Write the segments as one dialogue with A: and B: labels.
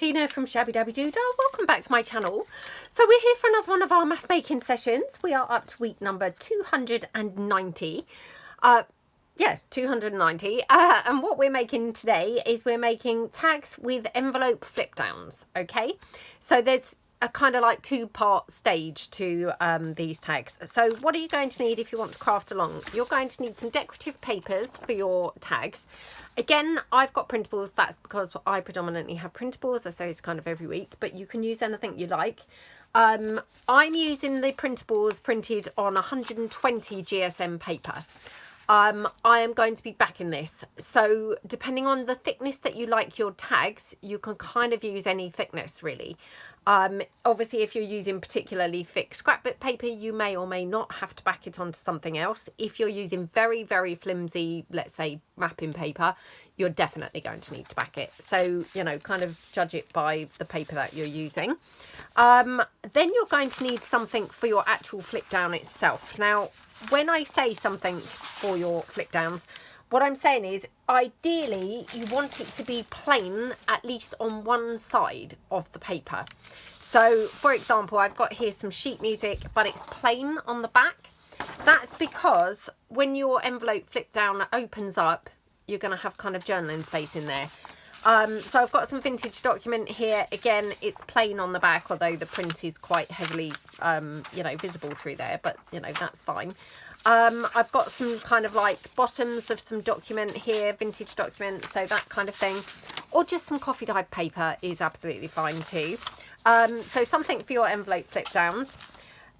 A: Tina from Shabbydabbydoodah. Welcome back to my channel. So we're here for another one of our mass making sessions. We are up to week number 290. 290. And what we're making today is we're making tags with envelope flip downs. Okay, so there's a kind of like two-part stage to these tags. So what are you going to need if you want to craft along? You're going to need some decorative papers for your tags. Again, I've got printables. That's because I predominantly have printables. I say this kind of every week, but you can use anything you like. I'm using the printables printed on 120 GSM paper. I am going to be backing this, so depending on the thickness that you like your tags, you can kind of use any thickness really. Obviously if you're using particularly thick scrapbook paper, you may or may not have to back it onto something else. If you're using very, very flimsy, let's say wrapping paper, you're definitely going to need to back it. So, you know, kind of judge it by the paper that you're using. Then you're going to need something for your actual flip down itself. Now, when I say something for your flip downs, what I'm saying is ideally you want it to be plain at least on one side of the paper. So for example, I've got here some sheet music, but it's plain on the back. That's because when your envelope flip down opens up, you're going to have kind of journaling space in there. So I've got some vintage document here. Again, it's plain on the back, although the print is quite heavily, you know, visible through there, but you know, that's fine. I've got some kind of like bottoms of some document here, vintage document, so that kind of thing, or just some coffee dyed paper is absolutely fine too. So something for your envelope flip downs.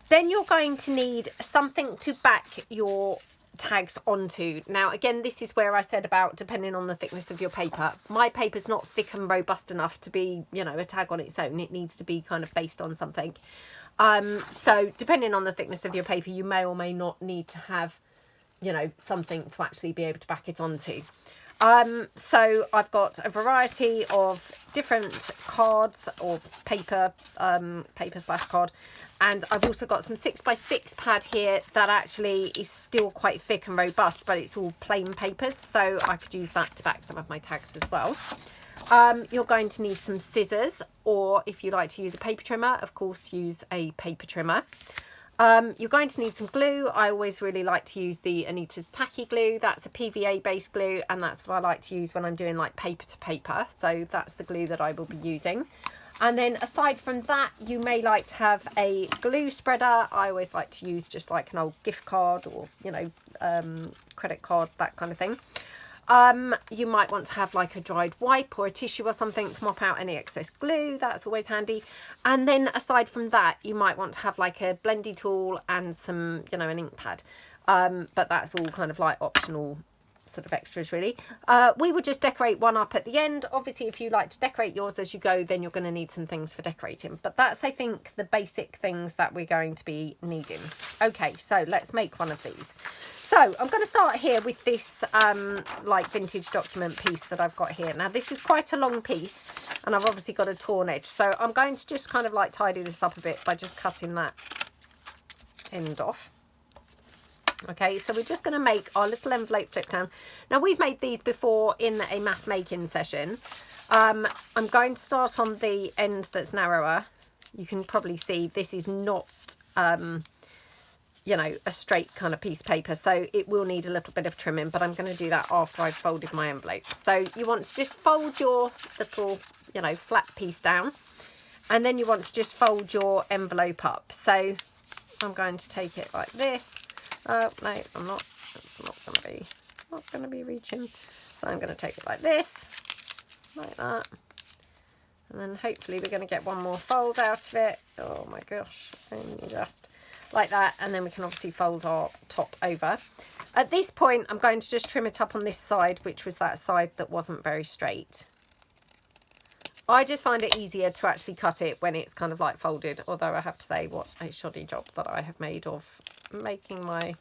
A: Then you're going to need something to back your tags onto. Now again, this is where I said about depending on the thickness of your paper. My paper's not thick and robust enough to be, you know, a tag on its own. It needs to be kind of based on something. So depending on the thickness of your paper, you may or may not need to have, you know, something to actually be able to back it onto. So I've got a variety of different cards or paper, paper/card, and I've also got some 6x6 pad here that actually is still quite thick and robust, but it's all plain papers, so I could use that to back some of my tags as well. You're going to need some scissors, or if you like to use a paper trimmer, of course use a paper trimmer. You're going to need some glue. I always really like to use the Anita's Tacky glue. That's a PVA based glue, and that's what I like to use when I'm doing like paper to paper. So that's the glue that I will be using. And then aside from that, you may like to have a glue spreader. I always like to use just like an old gift card or, you know, credit card, that kind of thing. You might want to have like a dried wipe or a tissue or something to mop out any excess glue. That's always handy. And then aside from that, you might want to have like a blendy tool and some, you know, an ink pad. But that's all kind of like optional sort of extras really. We would just decorate one up at the end. Obviously, if you like to decorate yours as you go, then you're going to need some things for decorating. But that's, I think, the basic things that we're going to be needing. Okay, so let's make one of these. So I'm going to start here with this like vintage document piece that I've got here. Now this is quite a long piece and I've obviously got a torn edge. So I'm going to just kind of like tidy this up a bit by just cutting that end off. Okay, so we're just going to make our little envelope flip down. Now we've made these before in a mass making session. I'm going to start on the end that's narrower. You can probably see this is not you know, a straight kind of piece of paper, so it will need a little bit of trimming, but I'm going to do that after I've folded my envelope. So you want to just fold your little, you know, flat piece down, and then you want to just fold your envelope up. So I'm going to take it like this. Oh no, I'm not going to be reaching. So I'm going to take it like this, like that, and then hopefully we're going to get one more fold out of it. Oh my gosh, only just like that, and then we can obviously fold our top over. At this point, I'm going to just trim it up on this side, which was that side that wasn't very straight. I just find it easier to actually cut it when it's kind of like folded, although I have to say what a shoddy job that I have made of making my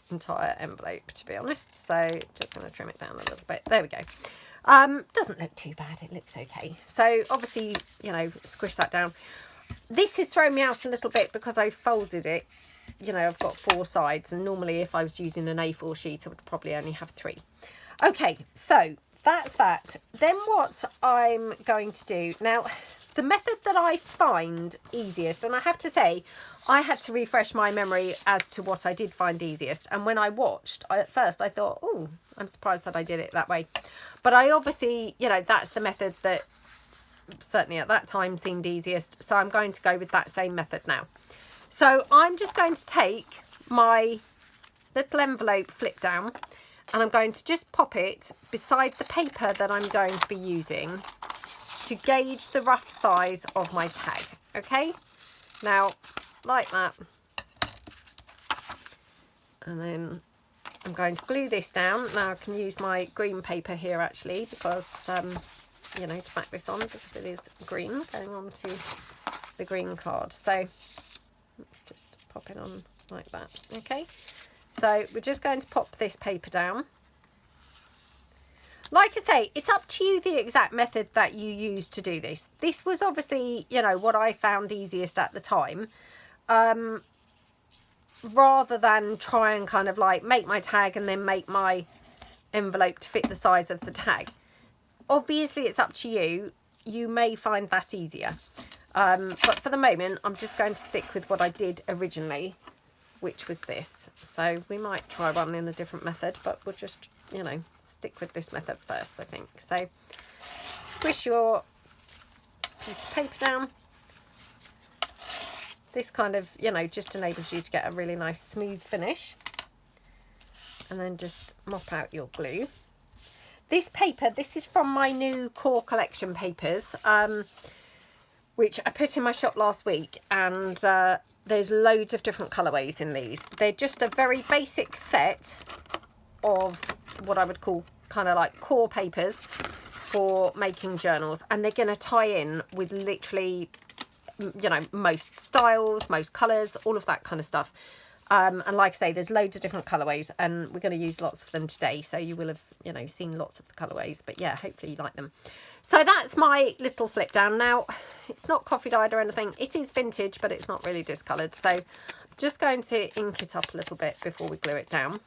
A: entire envelope, to be honest. So just going to trim it down a little bit. There we go. Doesn't look too bad, it looks okay. So obviously, you know, squish that down. This has thrown me out a little bit because I folded it, you know, I've got 4 sides, and normally if I was using an A4 sheet I would probably only have 3. Okay, so that's that. Then what I'm going to do now, the method that I find easiest, and I have to say, I had to refresh my memory as to what I did find easiest. And when I watched, at first I thought, oh, I'm surprised that I did it that way. But I obviously, you know, that's the method that certainly at that time seemed easiest. So I'm going to go with that same method now. So I'm just going to take my little envelope flip down and I'm going to just pop it beside the paper that I'm going to be using to gauge the rough size of my tag. Okay, now like that, and then I'm going to glue this down. Now I can use my green paper here actually, because you know, to back this on, because it is green going on to the green card. So let's just pop it on like that. Okay, so we're just going to pop this paper down. Like I say, it's up to you the exact method that you use to do this. This was obviously, you know, what I found easiest at the time. Rather than try and kind of like make my tag and then make my envelope to fit the size of the tag. Obviously, it's up to you. You may find that easier. But for the moment, I'm just going to stick with what I did originally, which was this. So we might try one in a different method, but we'll just, you know, stick with this method first, I think. So squish your piece of paper down. This kind of, you know, just enables you to get a really nice smooth finish. And then just mop out your glue. This paper, this is from my new core collection papers, which I put in my shop last week, and there's loads of different colourways in these. They're just a very basic set of what I would call kind of like core papers for making journals, and they're going to tie in with literally, you know, most styles, most colours, all of that kind of stuff. And like I say, there's loads of different colourways, and we're going to use lots of them today, so you will have, you know, seen lots of the colourways, but yeah, hopefully you like them. So that's my little flip down. Now, it's not coffee dyed or anything. It is vintage, but it's not really discoloured. So I'm just going to ink it up a little bit before we glue it down.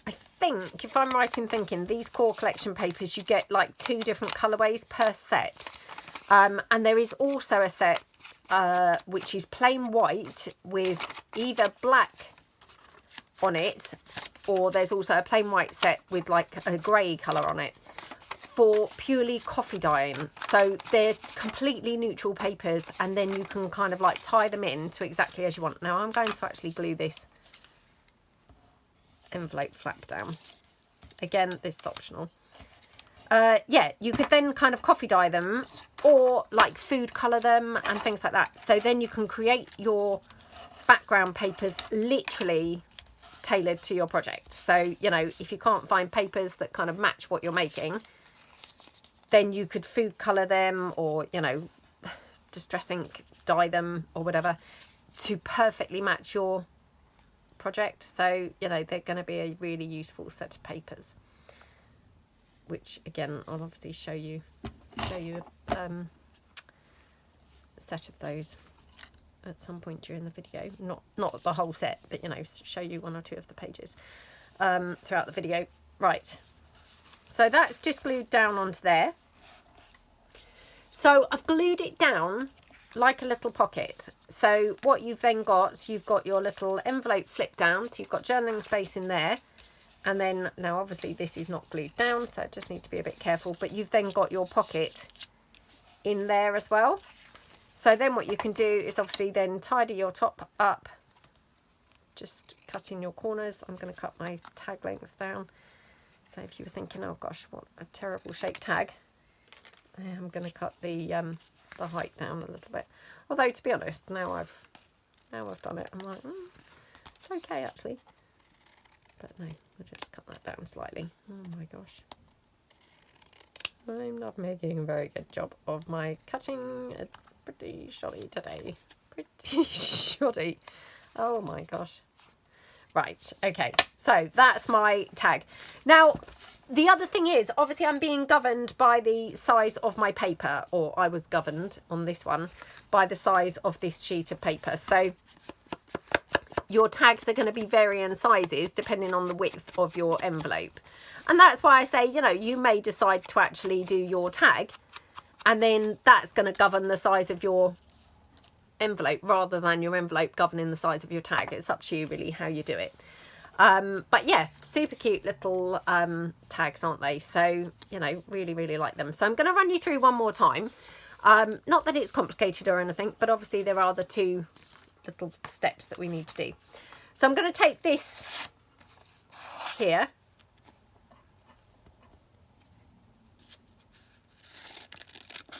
A: I think, if I'm right in thinking, these core collection papers, you get like 2 different colourways per set. And there is also a set which is plain white with either black on it, or there's also a plain white set with like a grey colour on it for purely coffee dyeing. So they're completely neutral papers, and then you can kind of like tie them in to exactly as you want. Now I'm going to actually glue this envelope flap down. Again, this is optional. Yeah, you could then kind of coffee dye them or like food colour them and things like that. So then you can create your background papers literally tailored to your project. So, you know, if you can't find papers that kind of match what you're making, then you could food colour them, or, you know, distress ink dye them or whatever to perfectly match your project. So, you know, they're going to be a really useful set of papers, which again I'll obviously show you a set of those at some point during the video. Not the whole set, but, you know, show you 1 or 2 of the pages throughout the video. Right, so that's just glued down onto there. So I've glued it down like a little pocket. So what you've then got, you've got your little envelope flip down, so you've got journaling space in there. And then, now obviously this is not glued down, so I just need to be a bit careful, but you've then got your pocket in there as well. So then what you can do is obviously then tidy your top up, just cutting your corners. I'm going to cut my tag length down. So if you were thinking, oh gosh, what a terrible shaped tag, I'm going to cut the height down a little bit. Although, to be honest, now I've done it, I'm like, it's okay actually. But no, we'll just cut that down slightly. Oh my gosh. I'm not making a very good job of my cutting. It's pretty shoddy today. Pretty shoddy. Oh my gosh. Right, okay. So that's my tag. Now, the other thing is, obviously I'm being governed by the size of my paper, or I was governed on this one by the size of this sheet of paper. So your tags are going to be varying sizes depending on the width of your envelope. And that's why I say, you know, you may decide to actually do your tag, and then that's going to govern the size of your envelope rather than your envelope governing the size of your tag. It's up to you really how you do it. But yeah, super cute little tags, aren't they? So, you know, really, really like them. So I'm going to run you through one more time. Not that it's complicated or anything, but obviously there are the two little steps that we need to do. So I'm going to take this here.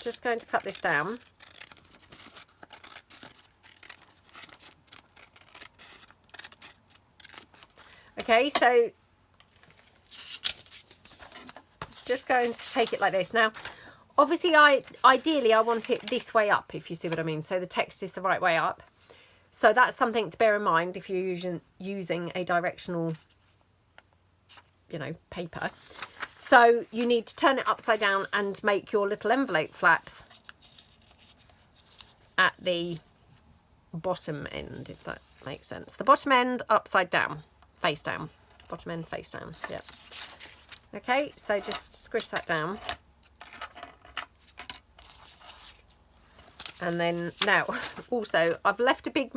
A: Just going to cut this down. Okay, so just going to take it like this. Now, obviously, ideally I want it this way up, if you see what I mean. So the text is the right way up. So that's something to bear in mind if you're using a directional, you know, paper. So you need to turn it upside down and make your little envelope flaps at the bottom end, if that makes sense. The bottom end upside down, face down. Bottom end face down, yeah. Okay, so just squish that down. And then now, also, I've left a big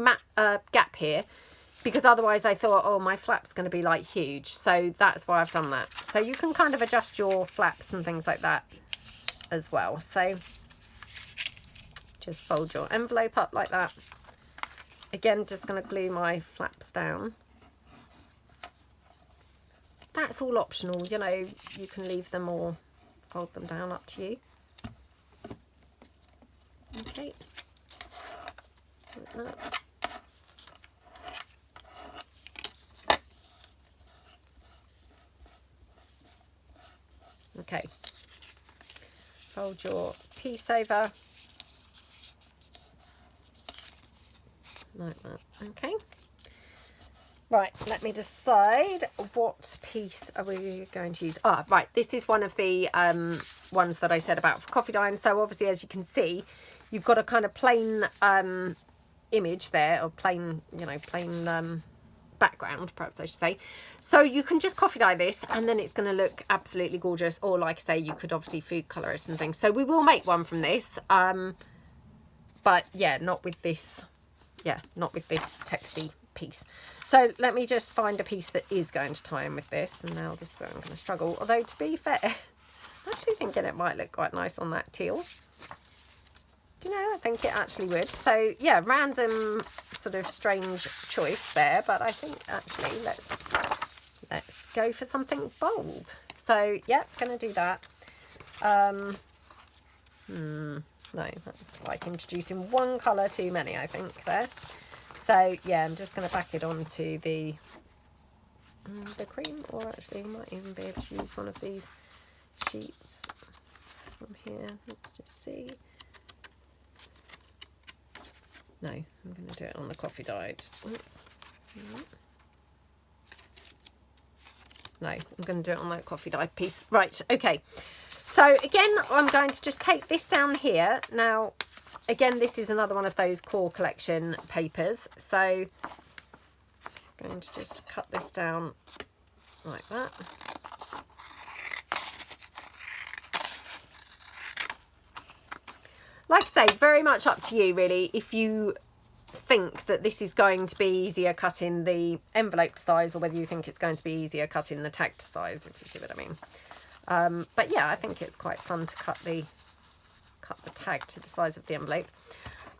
A: gap here because otherwise I thought, oh, my flap's going to be like huge. So that's why I've done that. So you can kind of adjust your flaps and things like that as well. So just fold your envelope up like that. Again, just going to glue my flaps down. That's all optional, you know, you can leave them or fold them down, up to you. Okay, like that. Okay, fold your piece over like that. Okay, right, let me decide what piece are we going to use. Ah, right, this is one of the ones that I said about for coffee dye. So obviously, as you can see, you've got a kind of plain image there, or plain, you know, plain background, perhaps I should say. So you can just coffee dye this and then it's going to look absolutely gorgeous. Or like I say, you could obviously food colour it and things. So we will make one from this. But yeah, not with this. Yeah, not with this texty piece. So let me just find a piece that is going to tie in with this. And now this is where I'm going to struggle. Although to be fair, I'm actually thinking it might look quite nice on that teal. You know, I think it actually would. So yeah, random sort of strange choice there, but I think actually let's go for something bold. So yeah, gonna do that. No, that's like introducing one colour too many, I think there. So yeah, I'm just gonna back it onto the cream, or actually I might even be able to use one of these sheets from here. Let's just see. No, I'm going to do it on the coffee dyed. Oops. No, I'm going to do it on that coffee dyed piece. Right, okay. So again, I'm going to just take this down here. Now, again, this is another one of those core collection papers. So I'm going to just cut this down like that. Like I say, very much up to you really. If you think that this is going to be easier cutting the envelope to size, or whether you think it's going to be easier cutting the tag to size, if you see what I mean. But yeah, I think it's quite fun to cut the tag to the size of the envelope.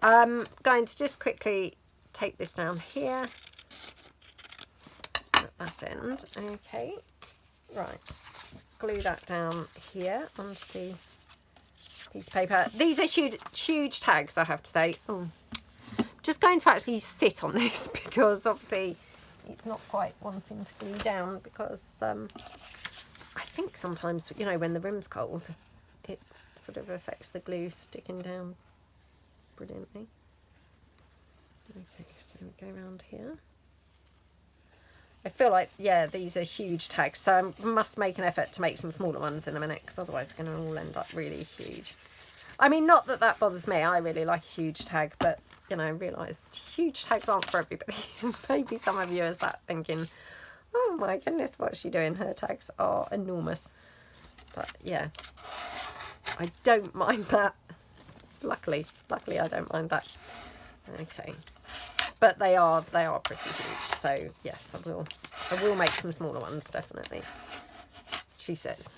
A: Going to just quickly take this down here at that end. Okay, right, glue that down here onto the piece of paper. These are huge tags, I have to say. Oh, just going to actually sit on this because obviously it's not quite wanting to glue down, because I think sometimes, you know, when the room's cold, it sort of affects the glue sticking down brilliantly. Okay, so we go around here. I feel like, yeah, these are huge tags, so I must make an effort to make some smaller ones in a minute, because otherwise they're going to all end up really huge. I mean, not that that bothers me. I really like a huge tag, but, you know, I realise huge tags aren't for everybody. Maybe some of you are sat thinking, oh my goodness, what's she doing? Her tags are enormous. But, yeah, I don't mind that. Luckily, I don't mind that. Okay. But they are pretty huge. So, yes, I will make some smaller ones, definitely. She says.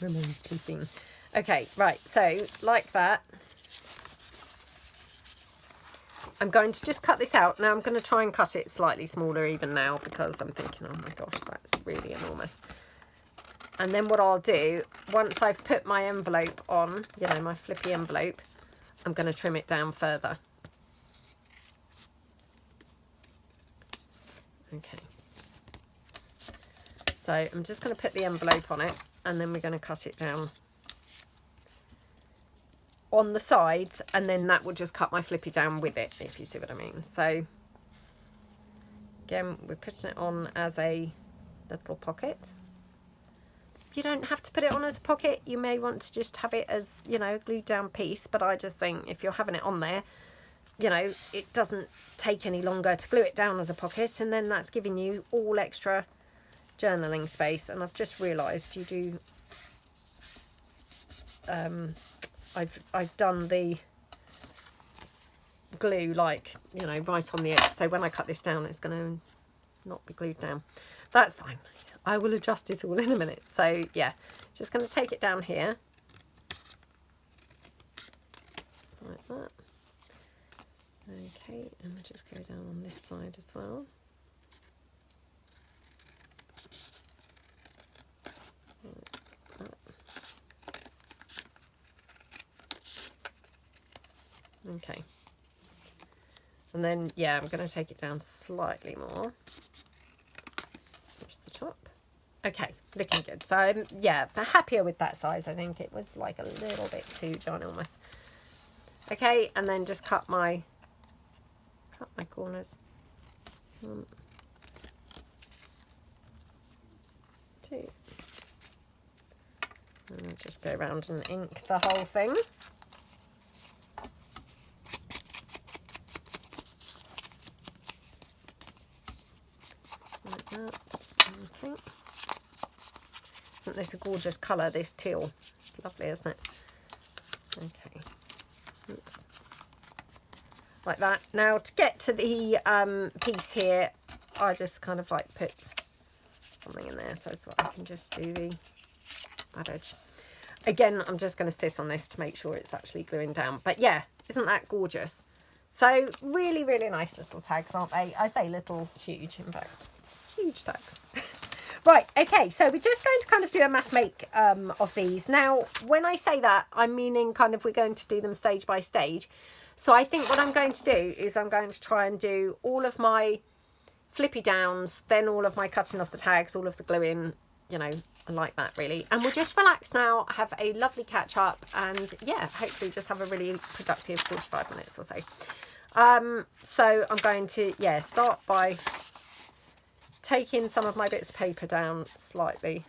A: Remains to be seen. Okay, right, so like that. I'm going to just cut this out. Now I'm going to try and cut it slightly smaller even now because I'm thinking, oh my gosh, that's really enormous. And then what I'll do, once I've put my envelope on, you know, my flippy envelope, I'm going to trim it down further. Okay. So I'm just going to put the envelope on it and then we're going to cut it down on the sides, and then that will just cut my flippy down with it, if you see what I mean. So again, we're putting it on as a little pocket. You don't have to put it on as a pocket. You may want to just have it as, you know, glued down piece, but I just think if you're having it on there, you know, it doesn't take any longer to glue it down as a pocket, and then that's giving you all extra journaling space. And I've just realised you do I've done the glue, like, you know, right on the edge, so when I cut this down it's going to not be glued down. That's fine, I will adjust it all in a minute. So yeah, just going to take it down here like that. Okay, and we'll just go down on this side as well. Okay, and then yeah, I'm going to take it down slightly more. Push the top. Okay, looking good. So I'm, yeah, happier with that size. I think it was like a little bit too ginormous. Okay, and then just cut my corners. 1, 2, and I'll just go around and ink the whole thing. Like that. Okay. Isn't this a gorgeous colour, this teal? It's lovely, isn't it? Okay. Oops. Like that. Now to get to the piece here, I just kind of like put something in there so that I can just do that edge. Again, I'm just going to sit on this to make sure it's actually gluing down. But yeah, isn't that gorgeous? So really, really nice little tags, aren't they? I say little, huge, in fact. Huge tags. Right, okay, so we're just going to kind of do a mass make of these. Now, when I say that, I'm meaning kind of we're going to do them stage by stage. So I think what I'm going to do is I'm going to try and do all of my flippy downs, then all of my cutting off the tags, all of the gluing, you know, like that really. And we'll just relax now, have a lovely catch up, and yeah, hopefully just have a really productive 45 minutes or so. So I'm going to, yeah, start by taking some of my bits of paper down slightly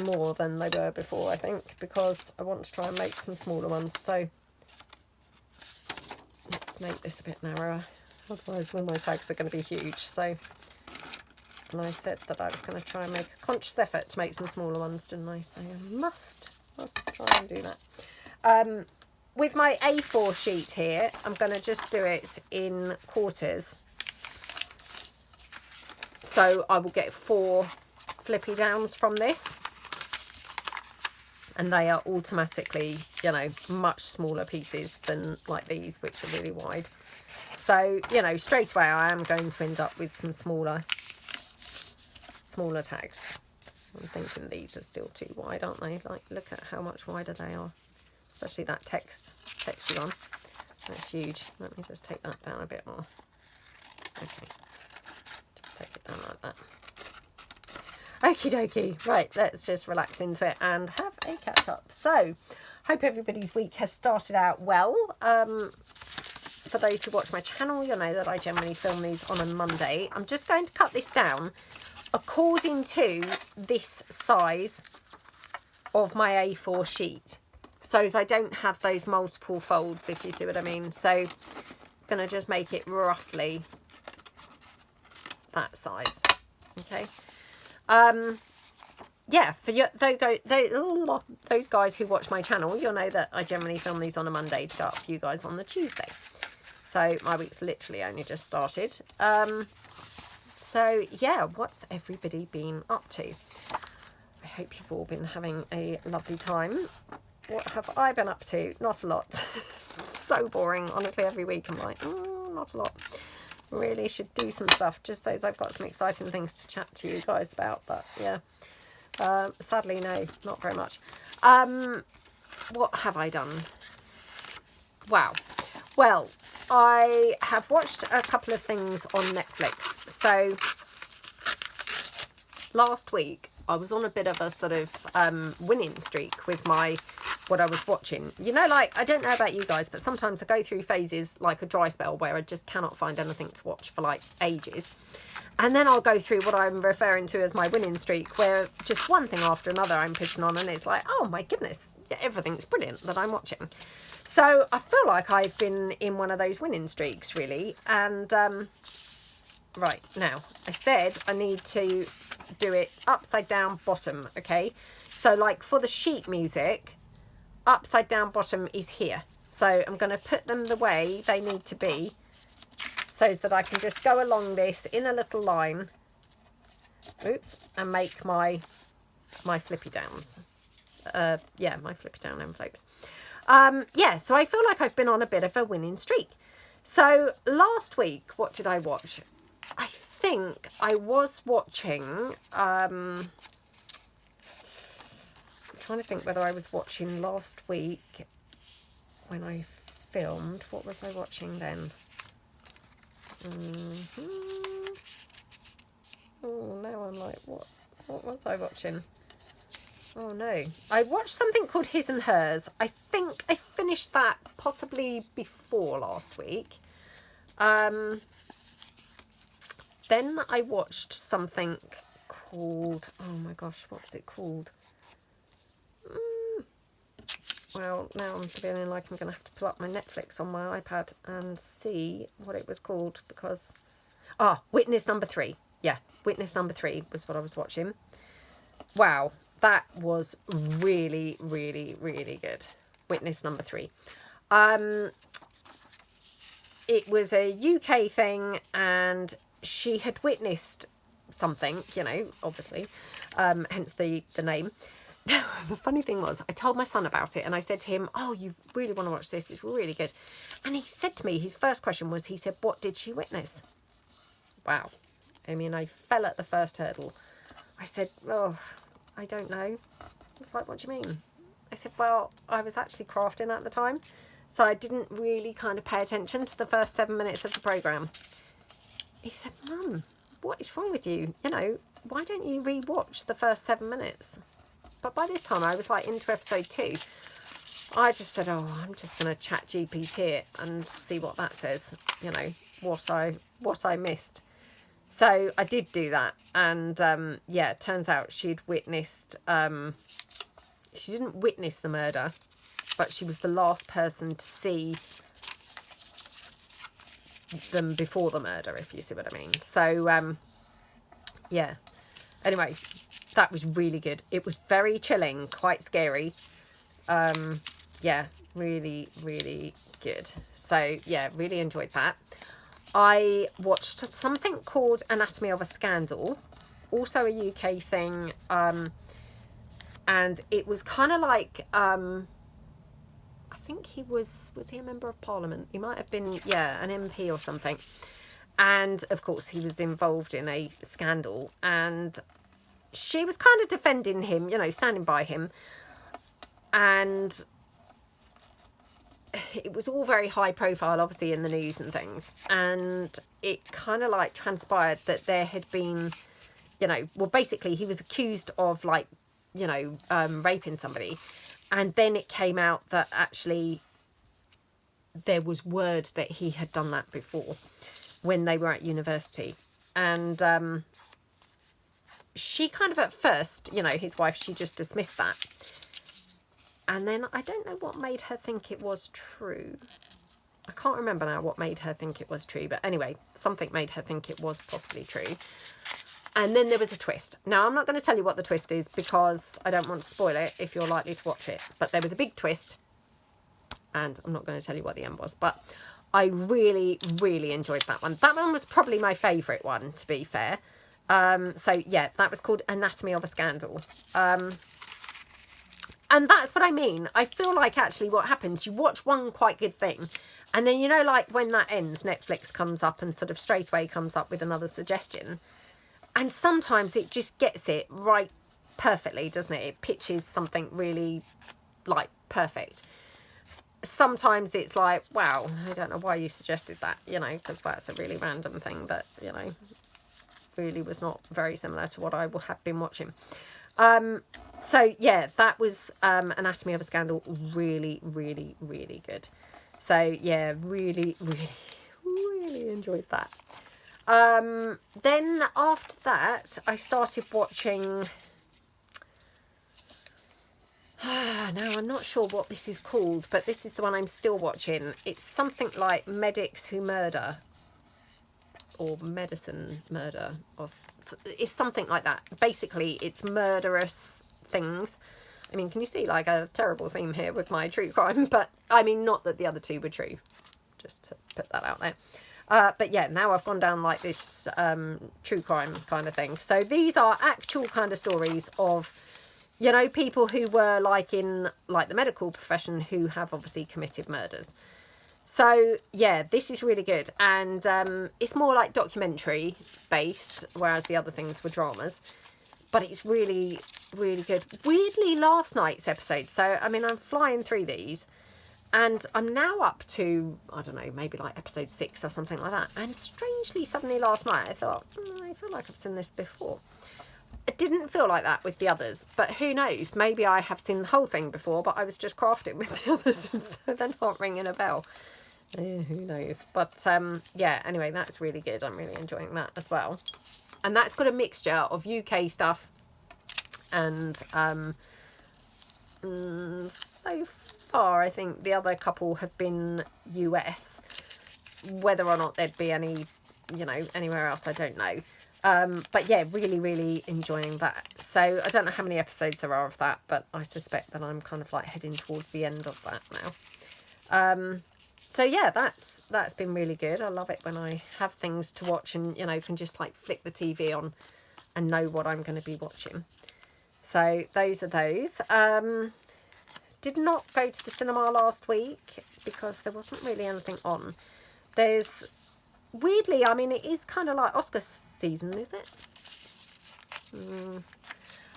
A: more than they were before, I think, because I want to try and make some smaller ones. So let's make this a bit narrower, otherwise all my tags are going to be huge. So, and I said that I was going to try and make a conscious effort to make some smaller ones, didn't I? So I must try and do that. With my A4 sheet here, I'm going to just do it in quarters. So I will get 4 flippy downs from this. And they are automatically, you know, much smaller pieces than like these, which are really wide. So, you know, straight away I am going to end up with some smaller tags. I'm thinking these are still too wide, aren't they? Like, look at how much wider they are. Especially that texture one. That's huge. Let me just take that down a bit more. Okay. Just take it down like that. Okie dokie. Right, let's just relax into it and have a catch up. So, hope everybody's week has started out well. For those who watch my channel, you'll know that I generally film these on a Monday. I'm just going to cut this down according to this size of my A4 sheet. so as I don't have those multiple folds, if you see what I mean. So I'm going to just make it roughly that size. Okay. Yeah, for those guys who watch my channel, you'll know that I generally film these on a Monday to go up for you guys on the Tuesday. So my week's literally only just started. So yeah, what's everybody been up to? I hope you've all been having a lovely time. What have I been up to? Not a lot. So boring. Honestly, every week I'm like, not a lot. Really should do some stuff just so as I've got some exciting things to chat to you guys about. But yeah, sadly, no, not very much. What have I done? Wow. Well, I have watched a couple of things on Netflix. So last week I was on a bit of a sort of winning streak with what I was watching. You know, like, I don't know about you guys, but sometimes I go through phases like a dry spell where I just cannot find anything to watch for like ages. And then I'll go through what I'm referring to as my winning streak, where just one thing after another I'm putting on, and it's like, oh my goodness, everything's brilliant that I'm watching. So I feel like I've been in one of those winning streaks, really. And right, now, I said I need to do it upside down bottom, okay? So like for the sheet music, upside down bottom is here. So I'm going to put them the way they need to be, so that I can just go along this in a little line, oops, and make my flippy downs. Yeah, my flippy down envelopes. Yeah, so I feel like I've been on a bit of a winning streak. So last week, what did I watch? I think I was watching, I'm trying to think whether I was watching last week when I filmed. What was I watching then? Oh, now I'm like, what was I watching? Oh no, I watched something called His and Hers. I think I finished that possibly before last week. Then I watched something called, oh my gosh, what was it called? Well, now I'm feeling like I'm going to have to pull up my Netflix on my iPad and see what it was called, because... Witness Number 3. Yeah, Witness Number 3 was what I was watching. Wow, that was really, really, really good. Witness Number 3. It was a UK thing, and she had witnessed something, you know, obviously, hence the name. The funny thing was, I told my son about it, and I said to him, oh, you really want to watch this, it's really good. And he said to me, his first question was, he said, what did she witness? Wow. I mean, I fell at the first hurdle. I said, oh, I don't know. It's like, what do you mean? I said, well, I was actually crafting at the time, so I didn't really kind of pay attention to the first 7 minutes of the programme. He said, Mum, what is wrong with you? You know, why don't you re-watch the first 7 minutes? But by this time, I was like into episode 2. I just said, oh, I'm just going to chat GPT it and see what that says, you know, what I missed. So I did do that. And yeah, it turns out she'd witnessed, she didn't witness the murder, but she was the last person to see them before the murder, if you see what I mean. So, yeah. Anyway, that was really good. It was very chilling, quite scary. Yeah, really, really good. So, yeah, really enjoyed that. I watched something called Anatomy of a Scandal, also a UK thing, and it was kind of like, I think was he a member of Parliament? He might have been, yeah, an MP or something. And, of course, he was involved in a scandal, and she was kind of defending him, you know, standing by him. And it was all very high profile, obviously, in the news and things. And it kind of like transpired that there had been, you know, well, basically he was accused of, like, you know, raping somebody. And then it came out that actually there was word that he had done that before when they were at university. And she kind of at first, you know, his wife, she just dismissed that. And then I don't know what made her think it was true. I can't remember now what made her think it was true. But anyway, something made her think it was possibly true. And then there was a twist. Now, I'm not going to tell you what the twist is because I don't want to spoil it if you're likely to watch it. But there was a big twist. And I'm not going to tell you what the end was. But I really, really enjoyed that one. That one was probably my favourite one, to be fair. So, yeah, that was called Anatomy of a Scandal. And that's what I mean. I feel like actually what happens, you watch one quite good thing. And then, you know, like when that ends, Netflix comes up and sort of straight away comes up with another suggestion. And sometimes it just gets it right perfectly, doesn't it? It pitches something really, like, perfect. Sometimes it's like, wow, I don't know why you suggested that, you know, because that's a really random thing that, you know, really was not very similar to what I have been watching. So, yeah, that was Anatomy of a Scandal. Really, really, really good. So, yeah, really, really, really enjoyed that. Then after that, I started watching... now, I'm not sure what this is called, but this is the one I'm still watching. It's something like Medics Who Murder. Or Medicine Murder. Or it's something like that. Basically, it's murderous things. I mean, can you see like a terrible theme here with my true crime? But, I mean, not that the other two were true. Just to put that out there. But yeah, now I've gone down like this true crime kind of thing. So these are actual kind of stories of, you know, people who were like in like the medical profession who have obviously committed murders. So yeah, this is really good. And it's more like documentary based, whereas the other things were dramas. But it's really, really good. Weirdly, last night's episode. So, I mean, I'm flying through these. And I'm now up to, I don't know, maybe like episode 6 or something like that. And strangely, suddenly last night, I thought, I feel like I've seen this before. It didn't feel like that with the others. But who knows? Maybe I have seen the whole thing before, but I was just crafting with the others. So they're not ringing a bell. Who knows? But yeah, anyway, that's really good. I'm really enjoying that as well. And that's got a mixture of UK stuff and so far, I think the other couple have been US. Whether or not there'd be any, you know, anywhere else, I don't know. But yeah, really, really enjoying that. So I don't know how many episodes there are of that, but I suspect that I'm kind of like heading towards the end of that now. So yeah, that's been really good. I love it when I have things to watch and, you know, can just like flick the TV on and know what I'm going to be watching. So those are those. Did not go to the cinema last week because there wasn't really anything on. There's, weirdly, I mean, it is kind of like Oscar season, is it?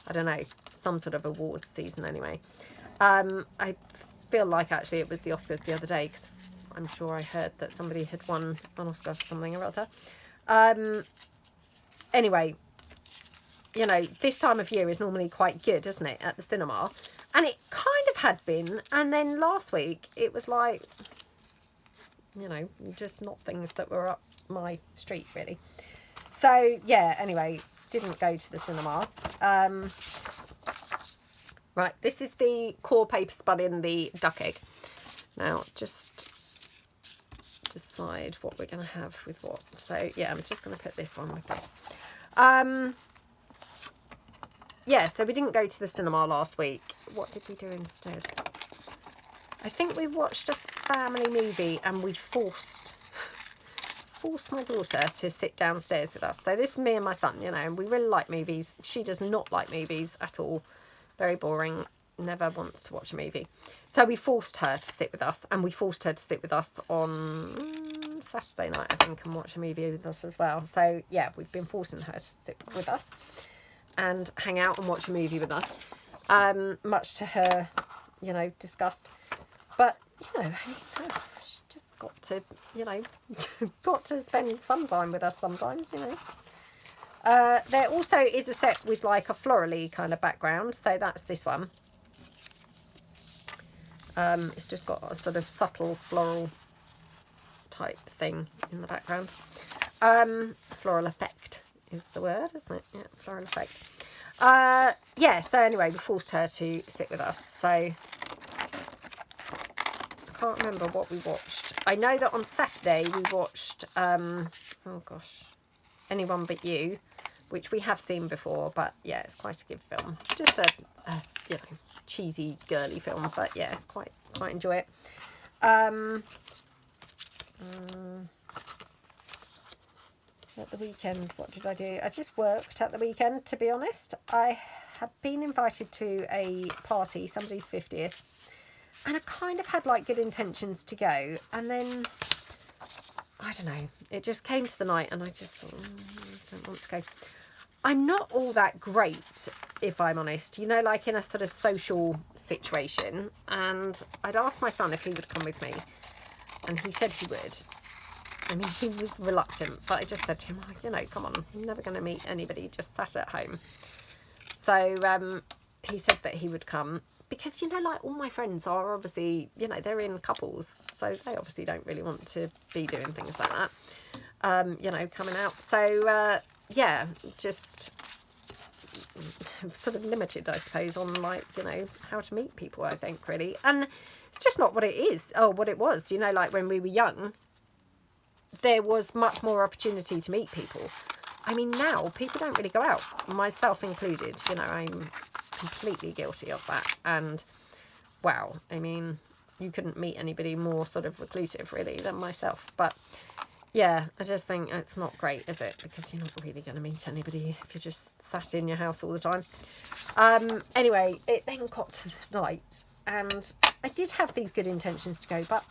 A: I don't know. Some sort of awards season anyway. I feel like actually it was the Oscars the other day because I'm sure I heard that somebody had won an Oscar for something or other. Anyway, you know, this time of year is normally quite good, isn't it, at the cinema? And it kind of had been. And then last week, it was like, you know, just not things that were up my street, really. So, yeah, anyway, didn't go to the cinema. Right, this is the core paper spun in the duck egg. Now, just decide what we're going to have with what. So, yeah, I'm just going to put this one with this. Yeah, so we didn't go to the cinema last week. What did we do instead? I think we watched a family movie and we forced my daughter to sit downstairs with us. So this is me and my son, you know, and we really like movies. She does not like movies at all. Very boring. Never wants to watch a movie. So we forced her to sit with us, and we forced her to sit with us on Saturday night, I think, and watch a movie with us as well. So yeah, we've been forcing her to sit with us and hang out and watch a movie with us, much to her, you know, disgust. But, you know, she's just got to, you know, got to spend some time with us sometimes, you know. There also is a set with like a florally kind of background, so that's this one. It's just got a sort of subtle floral type thing in the background. Floral effect is the word, isn't it? Yeah, floral effect. Yeah, so anyway, we forced her to sit with us. So can't remember what we watched. I know that on Saturday we watched, oh gosh, Anyone But You, which we have seen before, but yeah, it's quite a good film. Just a you know, cheesy, girly film, but yeah, quite enjoy it. At the weekend, what did I do? I just worked at the weekend, to be honest. I had been invited to a party, somebody's 50th, and I kind of had like good intentions to go, and then I don't know, it just came to the night and I just thought, I don't want to go. I'm not all that great, if I'm honest, you know, like in a sort of social situation, and I'd asked my son if he would come with me, and he said he would. I mean, he was reluctant, but I just said to him, oh, you know, come on, you're never going to meet anybody, just sat at home. So he said that he would come because, you know, like all my friends are obviously, you know, they're in couples, so they obviously don't really want to be doing things like that, you know, coming out. So, yeah, just sort of limited, I suppose, on like, you know, how to meet people, I think, really. And it's just not what it is, or what it was, you know, like when we were young, there was much more opportunity to meet people. I mean, now people don't really go out, myself included. You know, I'm completely guilty of that. And wow, I mean, you couldn't meet anybody more sort of reclusive really than myself. But yeah, I just think it's not great, is it? Because you're not really going to meet anybody if you're just sat in your house all the time. Anyway, it then got to the night, and I did have these good intentions to go, but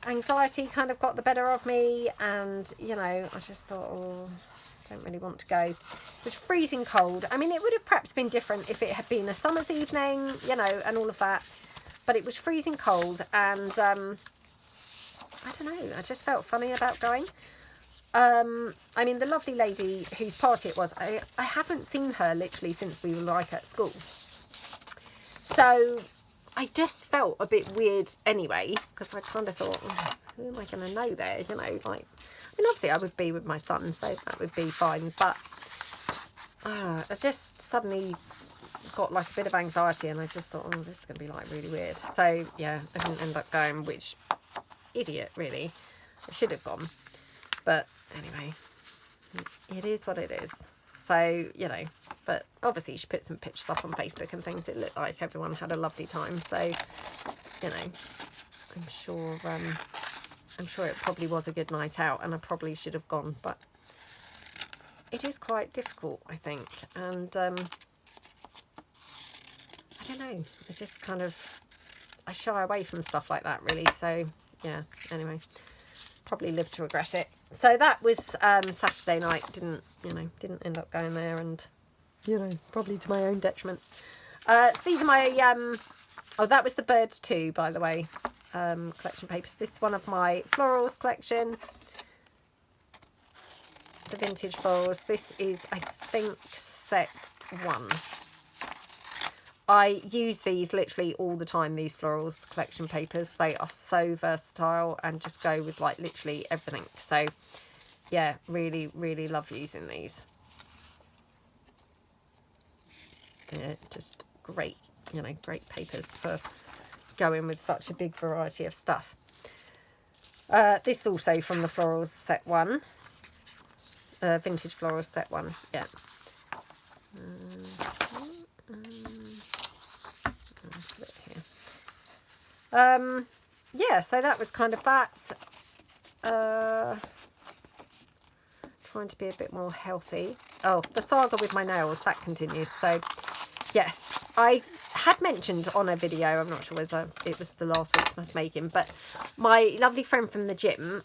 A: anxiety kind of got the better of me, and, you know, I just thought, oh, I don't really want to go. It was freezing cold. I mean, it would have perhaps been different if it had been a summer's evening, you know, and all of that, but it was freezing cold, and I don't know, I just felt funny about going. I mean, the lovely lady whose party it was, I haven't seen her literally since we were like at school, so I just felt a bit weird anyway, because I kind of thought, oh, who am I going to know there, you know, like, I mean, obviously I would be with my son, so that would be fine, but I just suddenly got like a bit of anxiety, and I just thought, oh, this is going to be like really weird. So yeah, I didn't end up going, which, idiot really, I should have gone, but anyway, it is what it is. So, you know, but obviously she put some pictures up on Facebook and things. It looked like everyone had a lovely time. So, you know, I'm sure it probably was a good night out, and I probably should have gone, but it is quite difficult, I think. And I don't know, I just kind of, I shy away from stuff like that really. So yeah, anyway, probably live to regret it. So that was Saturday night. Didn't end up going there, and, you know, probably to my own detriment. These are my oh, that was the Birds too, by the way, collection papers. This is one of my florals collection, the vintage florals. This is, I think, set 1. I use these literally all the time, these florals collection papers. They are so versatile and just go with like literally everything. So yeah, really, really love using these. They're just great, you know, great papers for going with such a big variety of stuff. This also from the florals set 1. Vintage florals set 1, yeah. Put it here. Yeah, so that was kind of that. Trying to be a bit more healthy. Oh, the saga with my nails, that continues. So yes, I had mentioned on a video, I'm not sure whether it was the last week's mass making, but my lovely friend from the gym,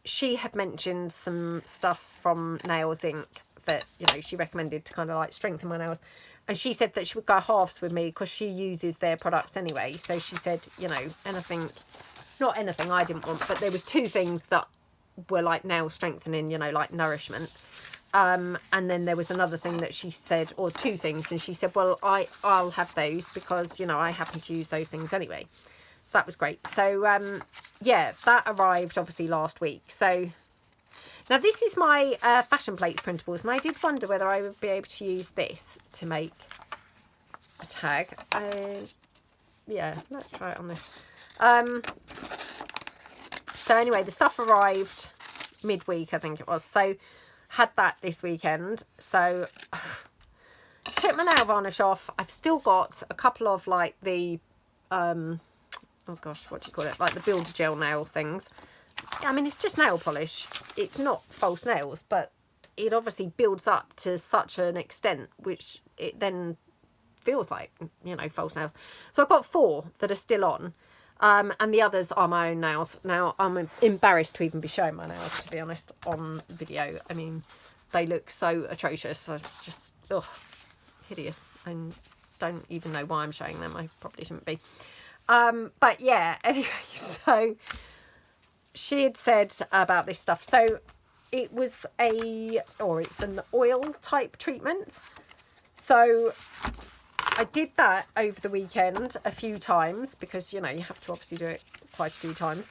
A: she had mentioned some stuff from Nails Inc. that, you know, she recommended to kind of like strengthen my nails. And she said that she would go halves with me because she uses their products anyway. So she said, you know, anything, not anything I didn't want, but there was 2 things that were like nail strengthening, you know, like nourishment. And then there was another thing that she said, or 2 things. And she said, well, I'll have those because, you know, I happen to use those things anyway. So that was great. So, yeah, that arrived obviously last week. So now this is my fashion plates printables, and I did wonder whether I would be able to use this to make a tag. yeah, let's try it on this. So anyway, the stuff arrived midweek, I think it was. So had that this weekend. So took my nail varnish off. I've still got a couple of like the, oh gosh, what do you call it? Like the builder gel nail things. I mean, it's just nail polish. It's not false nails, but it obviously builds up to such an extent, which it then feels like, you know, false nails. So I've got 4 that are still on. And the others are my own nails. Now, I'm embarrassed to even be showing my nails, to be honest, on video. I mean, they look so atrocious. I just, ugh, hideous. And don't even know why I'm showing them. I probably shouldn't be. But yeah, anyway, so she had said about this stuff. So it was it's an oil type treatment. So I did that over the weekend a few times because, you know, you have to obviously do it quite a few times.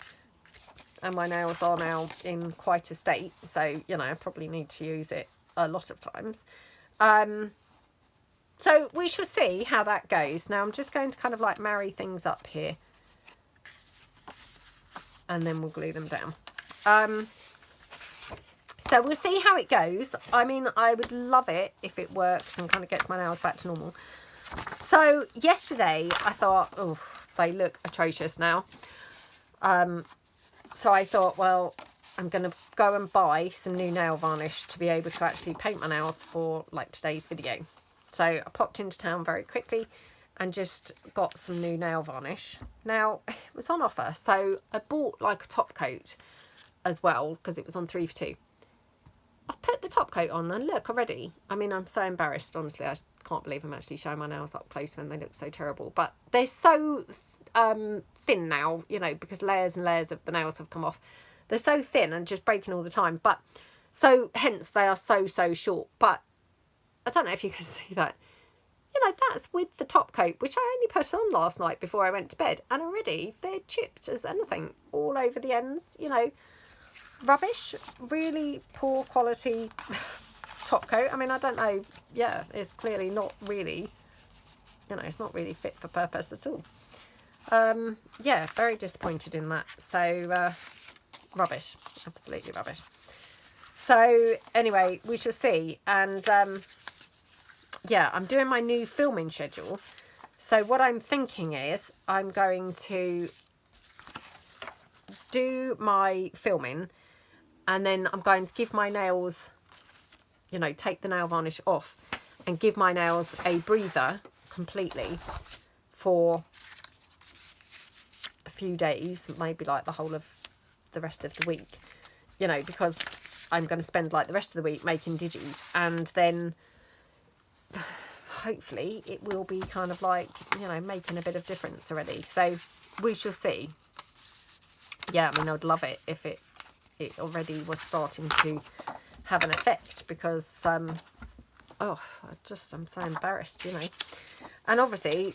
A: And my nails are now in quite a state. So, you know, I probably need to use it a lot of times. So we shall see how that goes. Now I'm just going to kind of like marry things up here. And then we'll glue them down. So we'll see how it goes. I mean, I would love it if it works and kind of gets my nails back to normal. So yesterday I thought, oh, they look atrocious now. So I thought, well, I'm going to go and buy some new nail varnish to be able to actually paint my nails for like today's video. So I popped into town very quickly and just got some new nail varnish. Now it was on offer, so I bought like a top coat as well because it was on 3 for 2. I've put the top coat on and look already. I mean, I'm so embarrassed, honestly. I can't believe I'm actually showing my nails up close when they look so terrible. But they're so thin now, you know, because layers and layers of the nails have come off. They're so thin and just breaking all the time. But so hence they are so short. But I don't know if you can see that. You know, that's with the top coat, which I only put on last night before I went to bed. And already they're chipped as anything all over the ends, you know. Rubbish, really poor quality top coat. I mean, I don't know. Yeah, it's clearly not really, you know, it's not really fit for purpose at all. Yeah, very disappointed in that. So, rubbish, absolutely rubbish. So, anyway, we shall see. And, yeah, I'm doing my new filming schedule. So, what I'm thinking is I'm going to do my filming. And then I'm going to give my nails, you know, take the nail varnish off and give my nails a breather completely for a few days, maybe like the whole of the rest of the week, you know, because I'm going to spend like the rest of the week making digis, and then hopefully it will be kind of like, you know, making a bit of difference already. So we shall see. Yeah, I mean, I'd love it if it already was starting to have an effect, because oh, I'm so embarrassed, you know. And obviously,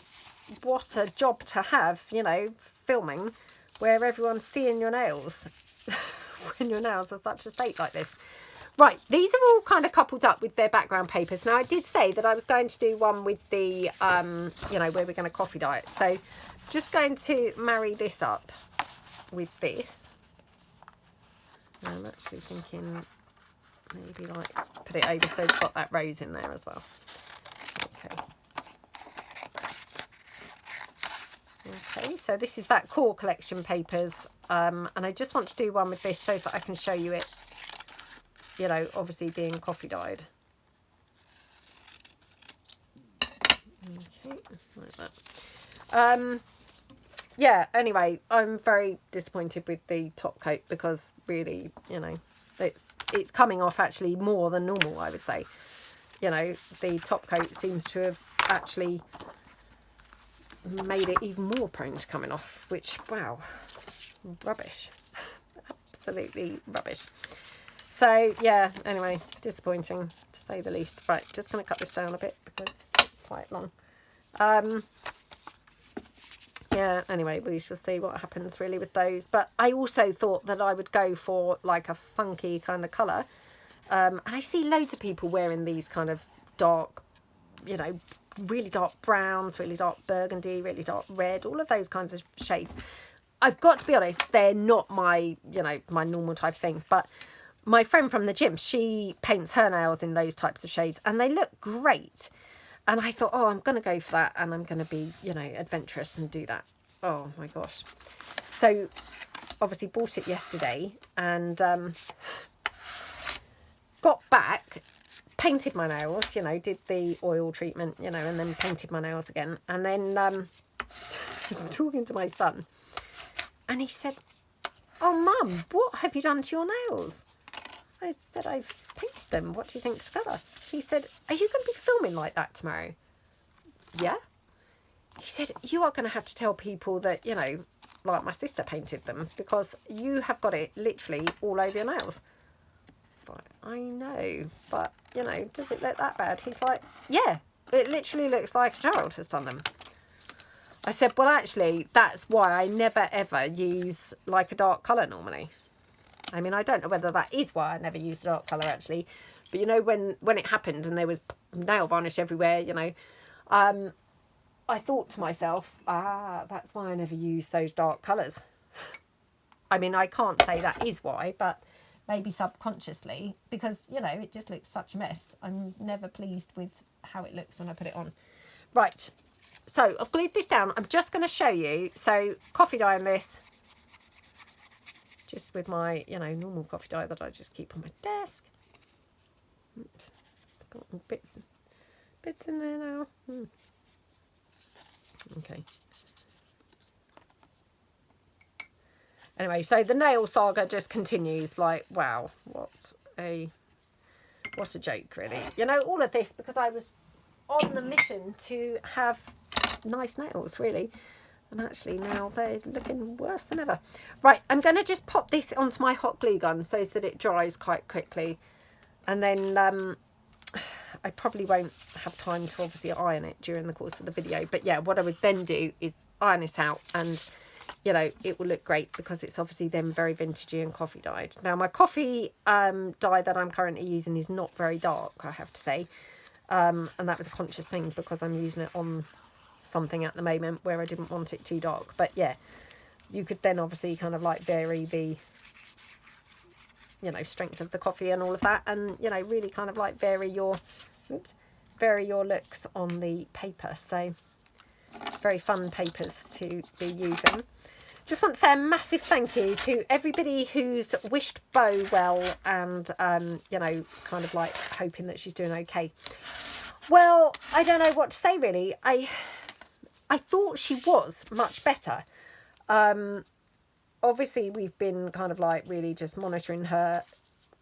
A: what a job to have, you know, filming where everyone's seeing your nails when your nails are such a state like this. Right, these are all kind of coupled up with their background papers. Now, I did say that I was going to do one with the, you know, where we're going to coffee dye it. So just going to marry this up with this. I'm actually thinking maybe like put it over so it's got that rose in there as well. Okay. Okay, so this is that core collection papers, and I just want to do one with this so that I can show you it, you know, obviously being coffee dyed. Okay, like that. Yeah, anyway, I'm very disappointed with the top coat because really, you know, it's coming off actually more than normal, I would say. You know, the top coat seems to have actually made it even more prone to coming off, which, wow, rubbish. Absolutely rubbish. So, yeah, anyway, disappointing to say the least. Right, just going to cut this down a bit because it's quite long. Yeah, anyway, we shall see what happens really with those. But I also thought that I would go for like a funky kind of colour. And I see loads of people wearing these kind of dark, you know, really dark browns, really dark burgundy, really dark red, all of those kinds of shades. I've got to be honest, they're not my, you know, my normal type of thing. But my friend from the gym, she paints her nails in those types of shades and they look great. And I thought, oh, I'm going to go for that and I'm going to be, you know, adventurous and do that. Oh, my gosh. So, obviously bought it yesterday and got back, painted my nails, you know, did the oil treatment, you know, and then painted my nails again. And then I was talking to my son and he said, oh, Mum, what have you done to your nails? I said, I've painted them. What do you think to the colour? He said, are you going to be filming like that tomorrow? Yeah. He said, you are going to have to tell people that, you know, like my sister painted them because you have got it literally all over your nails. It's like, I know, but, you know, does it look that bad? He's like, yeah, it literally looks like a child has done them. I said, well, actually, that's why I never, ever use like a dark colour normally. I mean, I don't know whether that is why I never used a dark colour, actually. But, you know, when it happened and there was nail varnish everywhere, you know, I thought to myself, that's why I never use those dark colours. I mean, I can't say that is why, but maybe subconsciously, because, you know, it just looks such a mess. I'm never pleased with how it looks when I put it on. Right, so I've glued this down. I'm just going to show you. So, coffee dye in this. Just with my, you know, normal coffee dye that I just keep on my desk. Oops, it's got bits in there now. Okay. Anyway, so the nail saga just continues. Like, wow, what a joke, really. You know, all of this because I was on the mission to have nice nails, really. And actually now they're looking worse than ever. Right, I'm going to just pop this onto my hot glue gun so that it dries quite quickly. And then I probably won't have time to obviously iron it during the course of the video. But yeah, what I would then do is iron it out and, you know, it will look great because it's obviously then very vintagey and coffee dyed. Now, my coffee dye that I'm currently using is not very dark, I have to say. And that was a conscious thing because I'm using it on something at the moment where I didn't want it too dark. But yeah, you could then obviously kind of like vary the, you know, strength of the coffee and all of that, and, you know, really kind of like vary your looks on the paper. So very fun papers to be using. Just want to say a massive thank you to everybody who's wished Bo well and you know, kind of like hoping that she's doing okay. Well, I don't know what to say, really. I thought she was much better. Obviously, we've been kind of like really just monitoring her,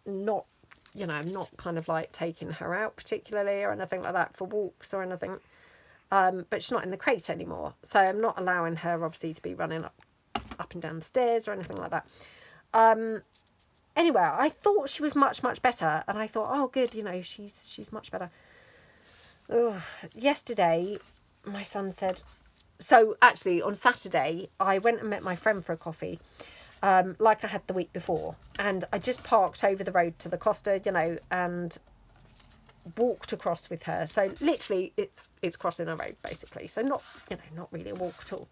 A: not, you know, not kind of like taking her out particularly or anything like that for walks or anything. But she's not in the crate anymore. So I'm not allowing her, obviously, to be running up and down the stairs or anything like that. Anyway, I thought she was much, much better. And I thought, oh, good, you know, she's much better. Ugh. Yesterday, my son said... So, actually, on Saturday, I went and met my friend for a coffee, like I had the week before. And I just parked over the road to the Costa, you know, and walked across with her. So, literally, it's crossing a road, basically. So, not, you know, not really a walk at all.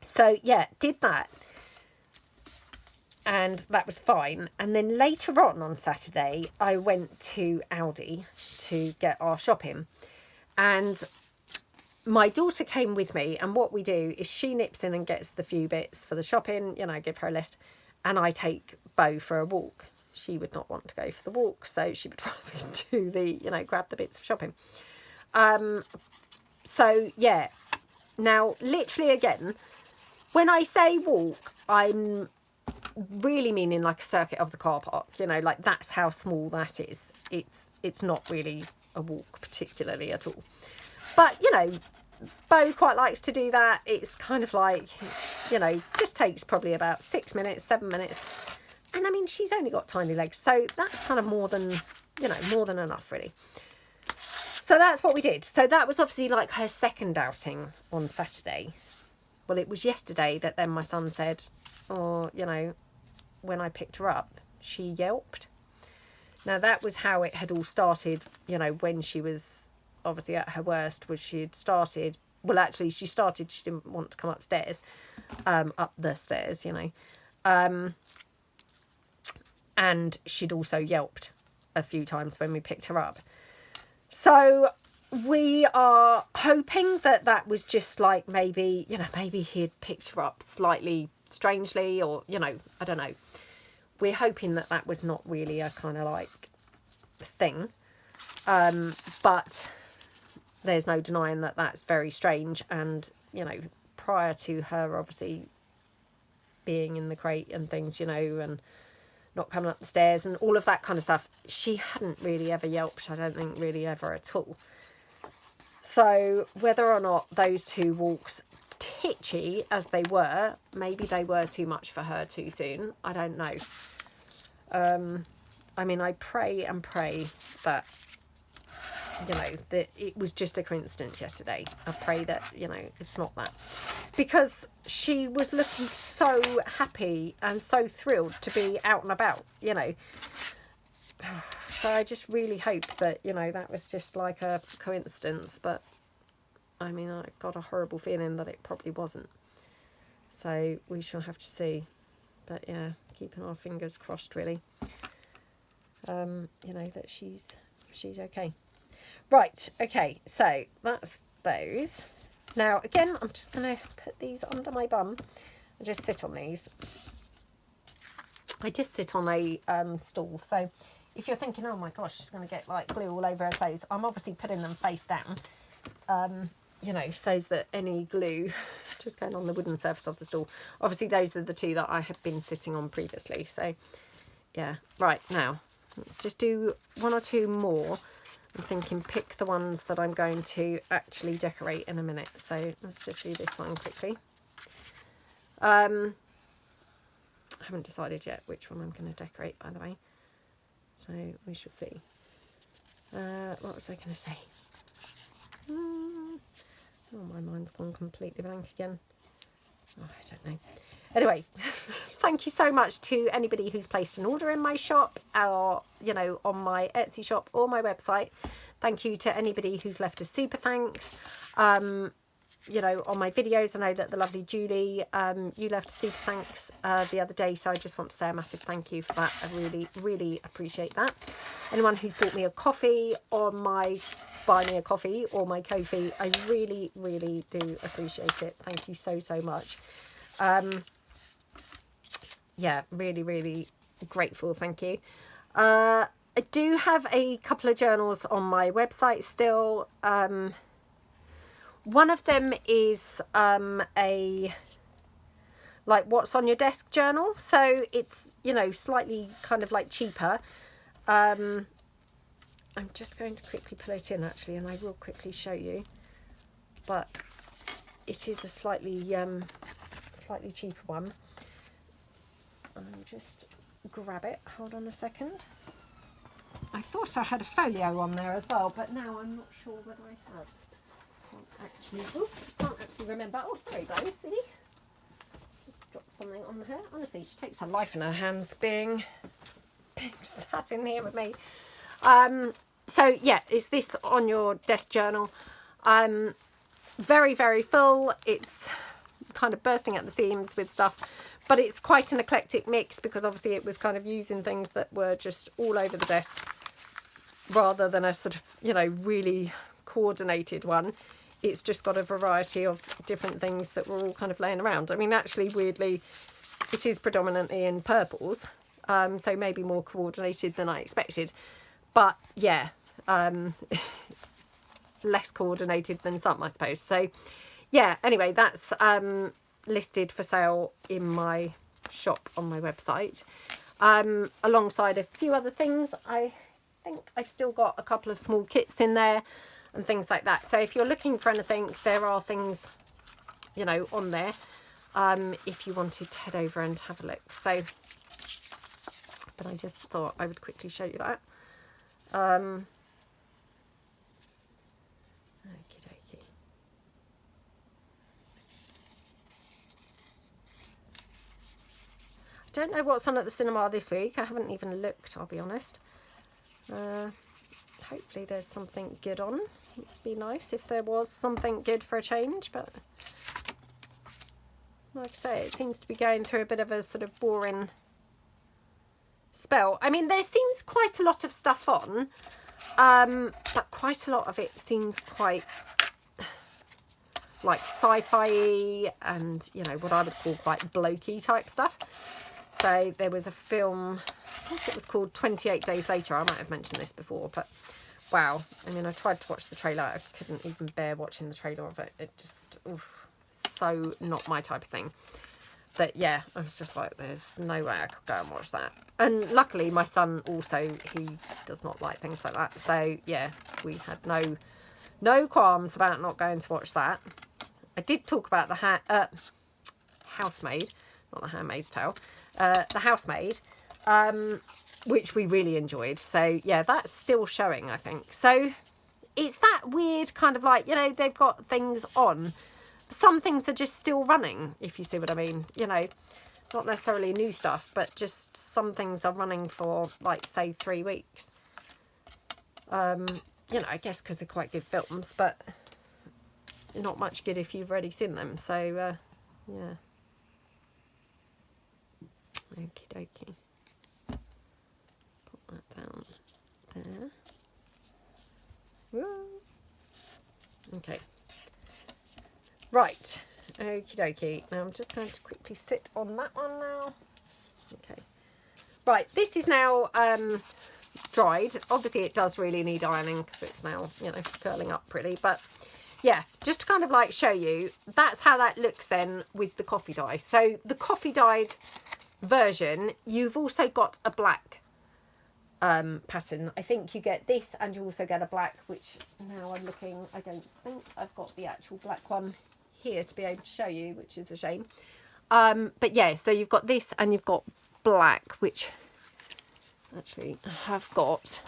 A: So, yeah, did that. And that was fine. And then later on Saturday, I went to Aldi to get our shopping. And my daughter came with me, and what we do is she nips in and gets the few bits for the shopping, you know, I give her a list, and I take Bo for a walk. She would not want to go for the walk, so she would rather do the, you know, grab the bits of shopping. So, yeah. Now, literally again, when I say walk, I'm really meaning like a circuit of the car park, you know, like that's how small that is. It's not really a walk particularly at all. But, you know, Bo quite likes to do that. It's kind of like, you know, just takes probably about 6 minutes, 7 minutes. And I mean, she's only got tiny legs. So that's kind of more than, you know, more than enough, really. So that's what we did. So that was obviously like her second outing on Saturday. Well, it was yesterday that then my son said, oh, you know, when I picked her up, she yelped. Now that was how it had all started, you know, when she was obviously at her worst, was she had started, well actually she started, she didn't want to come upstairs, up the stairs, you know. And she'd also yelped a few times when we picked her up. So we are hoping that that was just like maybe, you know, maybe he'd picked her up slightly strangely, or, you know, I don't know. We're hoping that that was not really a kind of like thing. But there's no denying that that's very strange. And, you know, prior to her obviously being in the crate and things, you know, and not coming up the stairs and all of that kind of stuff, she hadn't really ever yelped, I don't think, really ever at all. So whether or not those 2 walks, titchy as they were, maybe they were too much for her too soon, I don't know. I mean, I pray and pray that, you know, that it was just a coincidence yesterday. I pray that, you know, it's not that. Because she was looking so happy and so thrilled to be out and about, you know. So I just really hope that, you know, that was just like a coincidence. But, I mean, I got a horrible feeling that it probably wasn't. So we shall have to see. But, yeah, keeping our fingers crossed, really. You know, that she's okay. Right, okay, so that's those. Now, again, I'm just going to put these under my bum and just sit on these. I just sit on a stool, so if you're thinking, oh my gosh, she's going to get like glue all over her clothes, I'm obviously putting them face down, you know, so that any glue just going on the wooden surface of the stool. Obviously, those are the 2 that I have been sitting on previously, so yeah. Right, now, let's just do 1 or 2 more. I'm thinking pick the ones that I'm going to actually decorate in a minute. So let's just do this one quickly. I haven't decided yet which one I'm going to decorate, by the way. So we shall see. What was I going to say? Oh, my mind's gone completely blank again. Oh, I don't know. Anyway, thank you so much to anybody who's placed an order in my shop, or, you know, on my Etsy shop or my website. Thank you to anybody who's left a super thanks. You know, on my videos, I know that the lovely Julie, you left a super thanks the other day, so I just want to say a massive thank you for that. I really, really appreciate that. Anyone who's bought me a coffee on my Buy Me a Coffee or my Ko-fi, I really, really do appreciate it. Thank you so, so much. Yeah, really, really grateful. Thank you. I do have a couple of journals on my website still. One of them is a like what's on your desk journal. So it's, you know, slightly kind of like cheaper. I'm just going to quickly pull it in actually, and I will quickly show you. But it is a slightly cheaper one. I'll just grab it. Hold on a second. I thought I had a folio on there as well, but now I'm not sure whether I have. Can't actually remember. Oh, sorry guys, sweetie. Just dropped something on her. Honestly, she takes her life in her hands being sat in here with me. So yeah, is this on your desk journal? Very, very full. It's kind of bursting at the seams with stuff, but it's quite an eclectic mix because obviously it was kind of using things that were just all over the desk rather than a sort of, you know, really coordinated one. It's just got a variety of different things that were all kind of laying around. I mean, actually, weirdly, it is predominantly in purples, so maybe more coordinated than I expected. But yeah, less coordinated than some, I suppose. So yeah, anyway, that's listed for sale in my shop on my website, alongside a few other things. I think I've still got a couple of small kits in there and things like that. So if you're looking for anything, there are things, you know, on there, if you wanted to head over and have a look. So, but I just thought I would quickly show you that. Okie dokie. I don't know what's on at the cinema this week. I haven't even looked, I'll be honest. Hopefully there's something good on. It'd be nice if there was something good for a change, but like I say, it seems to be going through a bit of a sort of boring spell. I mean, there seems quite a lot of stuff on, but quite a lot of it seems quite like sci-fi and, you know, what I would call quite blokey type stuff. So there was a film, I think it was called 28 Days Later. I might have mentioned this before, but wow. I mean, I tried to watch the trailer. I couldn't even bear watching the trailer of it. It just, oof, so not my type of thing. But yeah, I was just like, there's no way I could go and watch that. And luckily my son also, he does not like things like that. So yeah, we had no qualms about not going to watch that. I did talk about the Housemaid, not The Handmaid's Tale, The Housemaid, which we really enjoyed. So yeah, that's still showing, I think. So it's that weird kind of like, you know, they've got things on. Some things are just still running, if you see what I mean. You know, not necessarily new stuff, but just some things are running for, like, say, 3 weeks. You know, I guess because they're quite good films, but not much good if you've already seen them. So, yeah. Okie dokie. Put that down there. Woo. Okay. Right. Okie dokie. Now I'm just going to quickly sit on that one now. Okay. Right. This is now dried. Obviously it does really need ironing because it's now, you know, curling up pretty. But yeah, just to kind of like show you, that's how that looks then with the coffee dye. So the coffee dyed version, you've also got a black pattern. I think you get this and you also get a black, which now I'm looking, I don't think I've got the actual black one here to be able to show you, which is a shame. But yeah, so you've got this and you've got black, which actually I have got,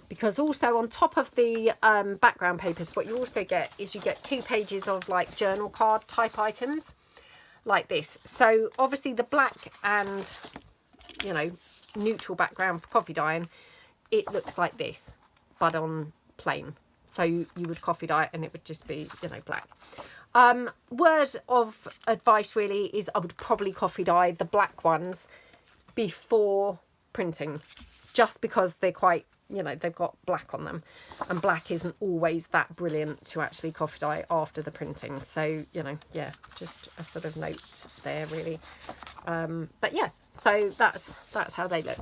A: because also on top of the background papers, what you also get is you get 2 pages of like journal card type items like this. So obviously the black and, you know, neutral background for coffee dyeing, it looks like this, but on plain. So you would coffee dye it and it would just be, you know, black. Word of advice really is I would probably coffee dye the black ones before printing, just because they're quite, you know, they've got black on them, and black isn't always that brilliant to actually coffee dye after the printing. So, you know, yeah, just a sort of note there really. But yeah, so that's how they look.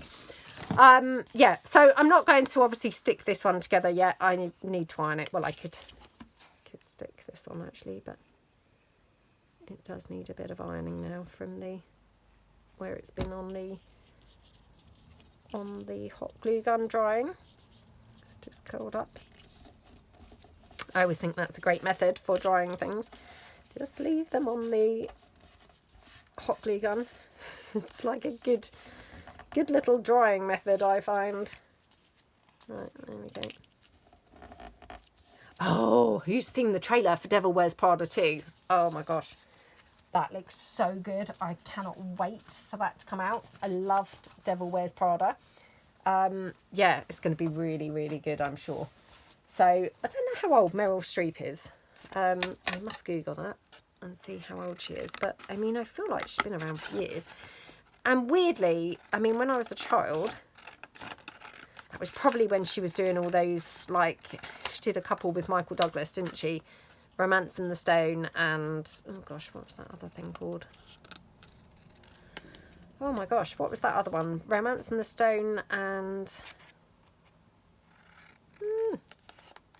A: Yeah, so I'm not going to obviously stick this one together yet. I need to iron it. Well, I could stick this on actually, but it does need a bit of ironing now from the where it's been on the hot glue gun drying. It's just curled up. I always think that's a great method for drying things. Just leave them on the hot glue gun. It's like a good little drying method, I find. Right, there we go. Oh, who's seen the trailer for Devil Wears Prada 2? Oh my gosh. That looks so good. I cannot wait for that to come out. I loved Devil Wears Prada. Yeah, it's going to be really, really good, I'm sure. So, I don't know how old Meryl Streep is. I must Google that and see how old she is. But, I mean, I feel like she's been around for years. And weirdly, I mean, when I was a child, that was probably when she was doing all those, like, she did a couple with Michael Douglas, didn't she? Romance in the Stone and, oh gosh, what was that other thing called? Oh my gosh, what was that other one? Romance in the Stone and...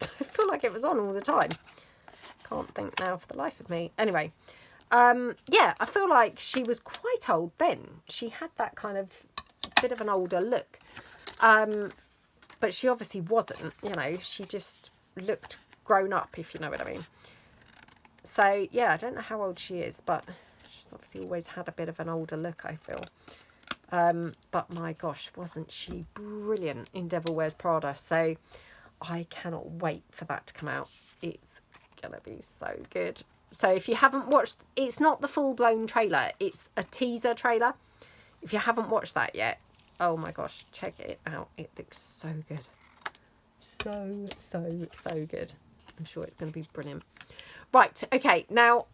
A: I feel like it was on all the time. Can't think now for the life of me. Anyway, yeah, I feel like she was quite old then. She had that kind of bit of an older look. But she obviously wasn't, you know, she just looked grown up, if you know what I mean. So, yeah, I don't know how old she is, but she's obviously always had a bit of an older look, I feel. But my gosh, wasn't she brilliant in Devil Wears Prada? So I cannot wait for that to come out. It's going to be so good. So if you haven't watched, it's not the full-blown trailer. It's a teaser trailer. If you haven't watched that yet, Oh my gosh, check it out. It looks so good. So good. I'm sure it's going to be brilliant. Right, okay, now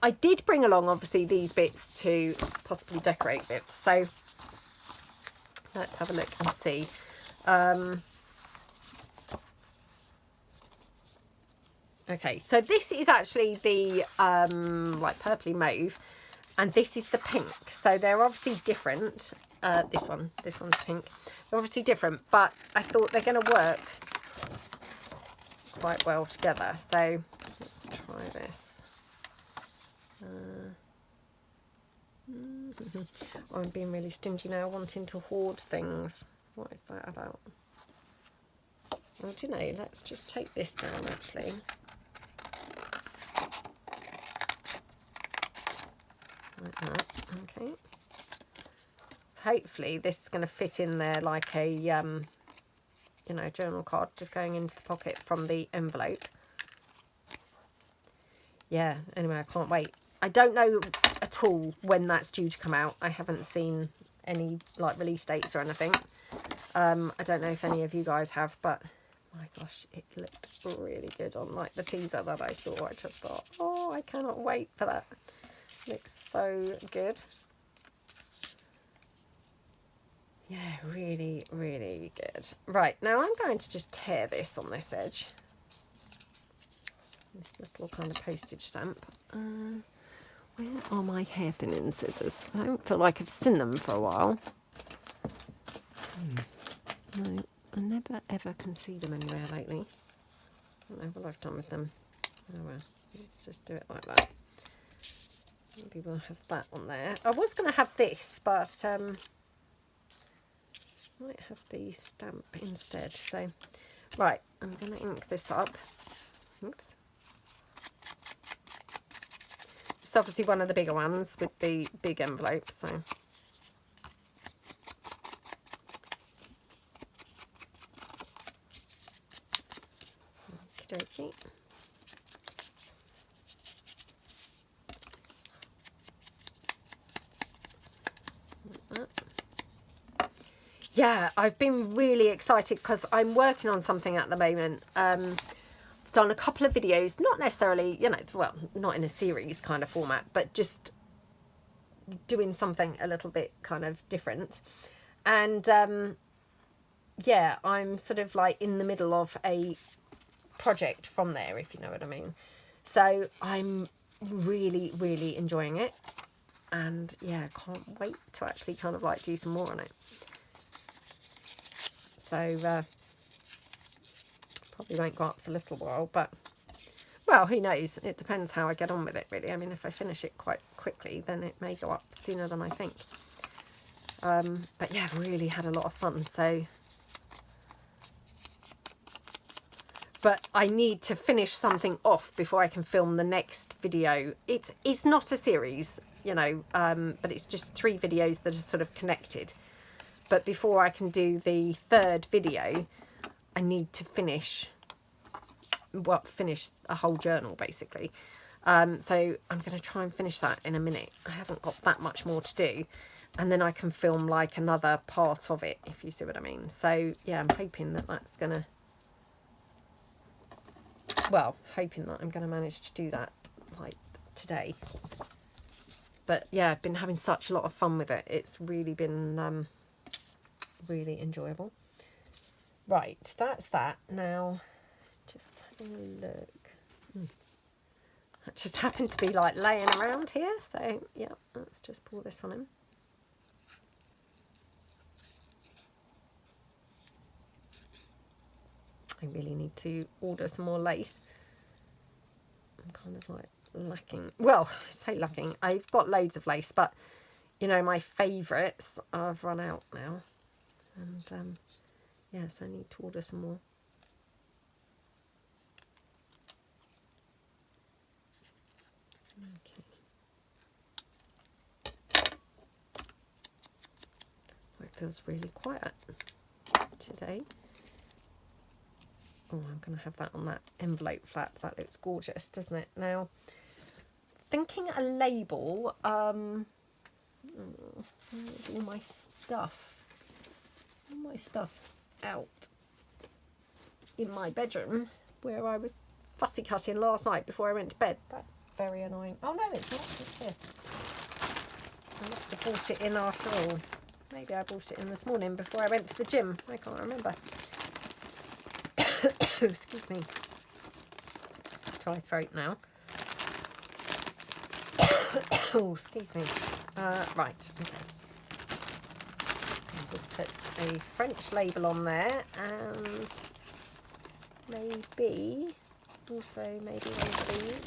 A: I did bring along obviously these bits to possibly decorate with, so let's have a look and see. Okay, so this is actually the like purpley mauve, and this is the pink. So they're obviously different. This one's pink. They're obviously different, but I thought they're going to work quite well together. So let's try this. Oh, I'm being really stingy now, wanting to hoard things. What is that about? Well, do you know, let's just take this down actually. Like that. Okay. So hopefully this is going to fit in there like a, you know, journal card, just going into the pocket from the envelope. Yeah, anyway, I can't wait. I don't know at all when that's due to come out. I haven't seen any like release dates or anything. I don't know if any of you guys have, but my gosh, it looked really good on like the teaser that I saw. I just thought, oh, I cannot wait for that. Looks so good. Yeah, really, really good. Right, now I'm going to just tear this on this edge. This little kind of postage stamp. Where are my hair thinning scissors? I don't feel like I've seen them for a while. No, I never ever can see them anywhere lately. I don't know what I've done with them. Oh well, let's just do it like that. Maybe we'll have that on there. I was going to have this, but might have the stamp instead. So, right, I'm going to ink this up. Oops. It's obviously one of the bigger ones with the big envelope, so. Okie dokie. Yeah, I've been really excited because I'm working on something at the moment. Done a couple of videos, not necessarily, you know, well, not in a series kind of format, but just doing something a little bit kind of different. And yeah, I'm sort of like in the middle of a project from there, if you know what I mean. So I'm really, really enjoying it. And yeah, can't wait to actually kind of like do some more on it. So probably won't go up for a little while, but well, who knows? It depends how I get on with it, really. I mean, if I finish it quite quickly, then it may go up sooner than I think. But yeah, I've really had a lot of fun. So, but I need to finish something off before I can film the next video. It's not a series, you know, but it's just 3 videos that are sort of connected. But before I can do the 3rd video, I need to finish a whole journal, basically. So I'm going to try and finish that in a minute. I haven't got that much more to do. And then I can film like another part of it, if you see what I mean. So yeah, I'm hoping that that's going to, well, hoping that I'm going to manage to do that like today. But yeah, I've been having such a lot of fun with it. It's really been really enjoyable. Right, that's that. Now, just having a look. That just happened to be like laying around here. So yeah, let's just pull this one in. I really need to order some more lace. I'm kind of like lacking. Well, I say lacking. I've got loads of lace, but you know, my favourites I've run out now. And yes, I need to order some more. Okay. It feels really quiet today. Oh, I'm going to have that on that envelope flap. That looks gorgeous, doesn't it? Now, thinking a label, all my stuff. all my stuff's out in my bedroom where I was fussy cutting last night before I went to bed. That's very annoying. Oh no, it's not. It's here. I must have brought it in after all. Maybe I brought it in this morning before I went to the gym. I can't remember. Excuse me. Dry throat now. Oh, excuse me. Right. Okay. I'll just put a French label on there, and maybe also maybe one of these.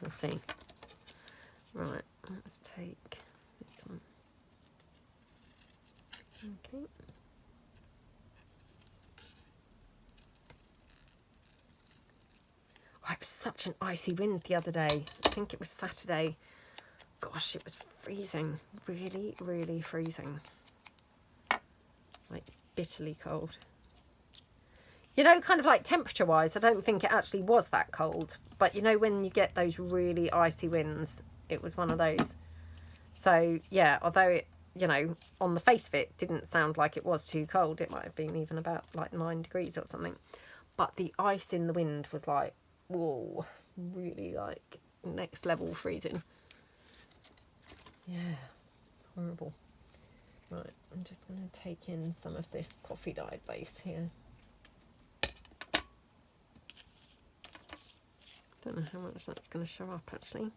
A: Let's see. Right. Let's take this one. Okay. Oh, it was such an icy wind the other day. I think it was Saturday. Gosh, it was freezing. Really, really freezing. Like, bitterly cold. You know, kind of like temperature-wise, I don't think it actually was that cold. But, you know, when you get those really icy winds, it was one of those. So, yeah, although it, you know, on the face of it, didn't sound like it was too cold. It might have been even about, like, 9 degrees or something. But the ice in the wind was like, whoa, really like next level freezing. Yeah, horrible. Right, I'm just going to take in some of this coffee dyed base here. Don't know how much that's going to show up actually.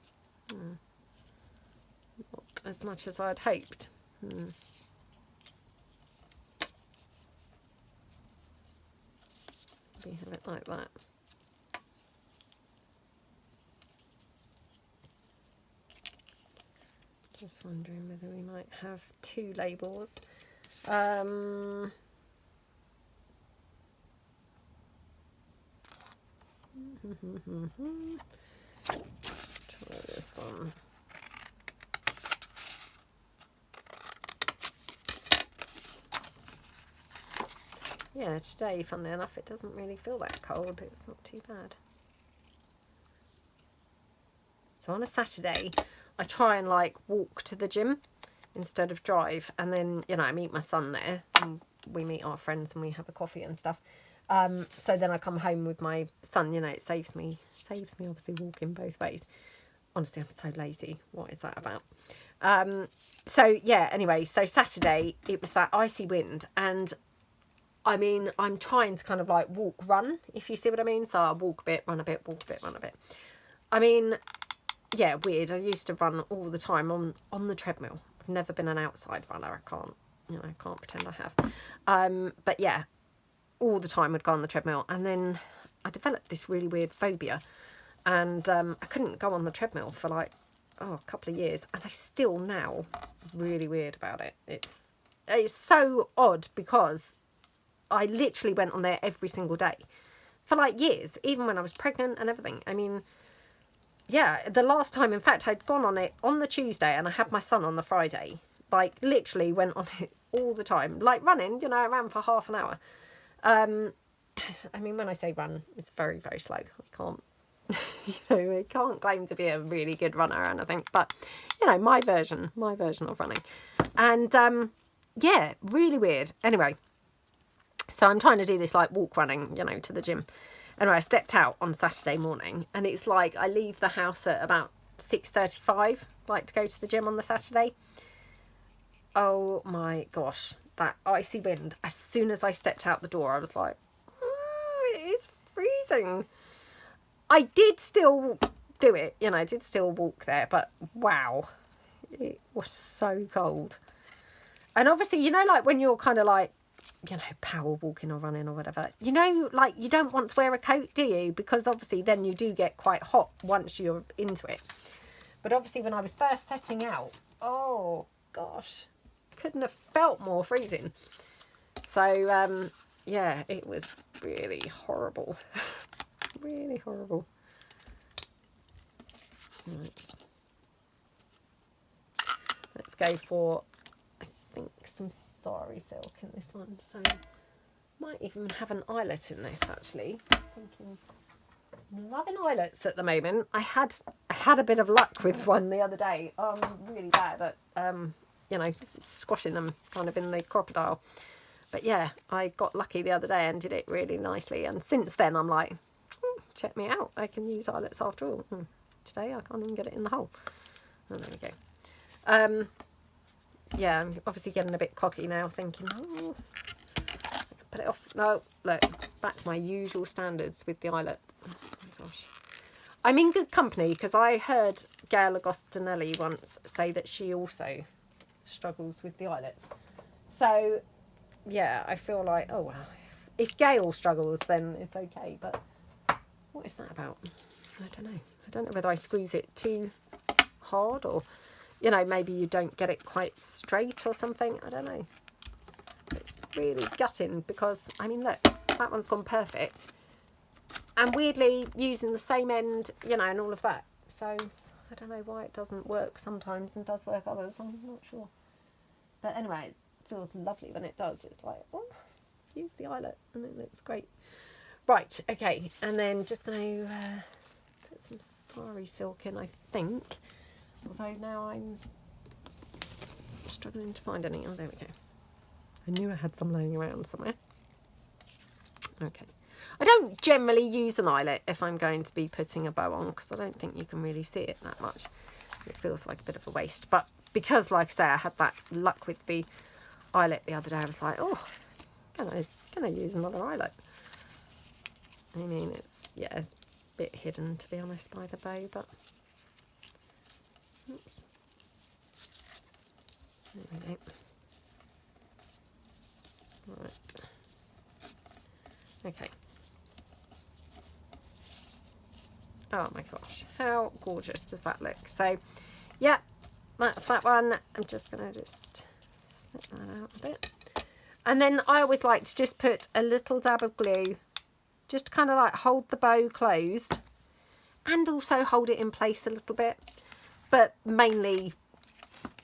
A: Not as much as I'd hoped. Maybe have it like that. Just wondering whether we might have 2 labels. Let's try this one. Yeah, today, funnily enough, it doesn't really feel that cold. It's not too bad. So on a Saturday, I try and like walk to the gym instead of drive, and then, you know, I meet my son there and we meet our friends and we have a coffee and stuff. So then I come home with my son, you know, it saves me obviously walking both ways. Honestly, I'm so lazy. What is that about? So yeah, anyway, so Saturday it was that icy wind, and I mean, I'm trying to kind of like walk, run, if you see what I mean. So I walk a bit, run a bit, walk a bit, run a bit. I mean, yeah, weird. I used to run all the time on the treadmill. I've never been an outside runner. I can't, you know, I can't pretend I have. But yeah, all the time I'd go on the treadmill, and then I developed this really weird phobia, and I couldn't go on the treadmill for like a couple of years, and I still now really weird about it. It's so odd because I literally went on there every single day for like years, even when I was pregnant and everything. I mean, yeah, the last time, in fact, I'd gone on it on the Tuesday and I had my son on the Friday. Like, literally went on it all the time. Like running, you know, I ran for half an hour. I mean, when I say run, it's very, very slow. I can't, you know, I can't claim to be a really good runner or anything. But, you know, my version of running. And, yeah, really weird. Anyway, so I'm trying to do this, like, walk running, you know, to the gym. Anyway, I stepped out on Saturday morning, and it's like I leave the house at about 6:35, like, to go to the gym on the Saturday. Oh my gosh, that icy wind. As soon as I stepped out the door, I was like, oh, it is freezing. I did still do it, you know, I did still walk there, but wow, it was so cold. And obviously, you know, like when you're kind of like, you know, power walking or running or whatever, you know, like you don't want to wear a coat, do you? Because obviously then you do get quite hot once you're into it. But obviously when I was first setting out, oh gosh, couldn't have felt more freezing. So yeah, it was really horrible. Really horrible. Right. Let's go for, I think, some sari silk in this one. So might even have an eyelet in this actually. Thinking, I'm loving eyelets at the moment. I had a bit of luck with one the other day. I'm really bad at you know, squashing them kind of in the crocodile. But yeah, I got lucky the other day and did it really nicely. And since then, I'm like, check me out. I can use eyelets after all. Today, I can't even get it in the hole. Oh, there we go. Yeah, I'm obviously getting a bit cocky now, thinking, oh, I can put it off. No, look, back to my usual standards with the eyelet. Oh my gosh. I'm in good company because I heard Gail Agostinelli once say that she also struggles with the eyelets. So, yeah, I feel like, oh, well, if Gail struggles, then it's okay. But what is that about? I don't know. I don't know whether I squeeze it too hard or, you know, maybe you don't get it quite straight or something. I don't know. It's really gutting because, I mean, look, that one's gone perfect. And weirdly, using the same end, you know, and all of that. So, I don't know why it doesn't work sometimes and does work others. I'm not sure. But anyway, it feels lovely when it does. It's like, oh, use the eyelet and it looks great. Right, okay. And then just going to put some sari silk in, I think. Although now I'm struggling to find any. Oh, there we go. I knew I had some laying around somewhere. Okay. I don't generally use an eyelet if I'm going to be putting a bow on because I don't think you can really see it that much. It feels like a bit of a waste. But because, like I say, I had that luck with the eyelet the other day, I was like, oh, can I use another eyelet? I mean, it's a bit hidden, to be honest, by the bow, but... Oops. There we go. Right. Okay. Oh my gosh, how gorgeous does that look? So, yeah, that's that one. I'm just going to just snip that out a bit. And then I always like to just put a little dab of glue, just to kind of like hold the bow closed and also hold it in place a little bit. But mainly,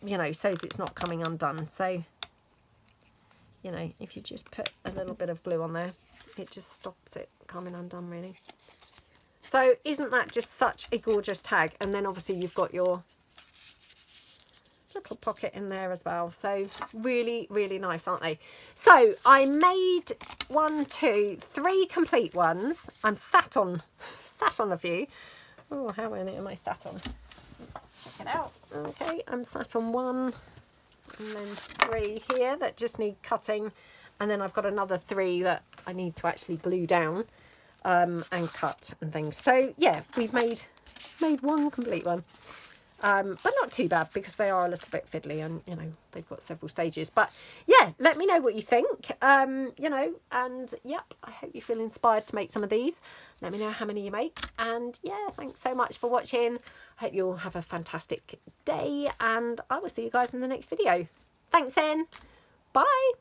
A: you know, so as it's not coming undone. So, you know, if you just put a little bit of glue on there, it just stops it coming undone, really. So isn't that just such a gorgeous tag? And then obviously you've got your little pocket in there as well. So really, really nice, aren't they? So I made 1, 2, 3 complete ones. I'm sat on a few. Oh, how many am I sat on? Check it out. Okay, I'm sat on 1 and then 3 here that just need cutting. And then I've got another 3 that I need to actually glue down. And cut and things. So yeah, we've made 1 complete one, but not too bad because they are a little bit fiddly and, you know, they've got several stages. But yeah, let me know what you think, you know, and yep, I hope you feel inspired to make some of these. Let me know how many you make, and yeah, thanks so much for watching. I hope you all have a fantastic day, and I will see you guys in the next video. Thanks then. Bye.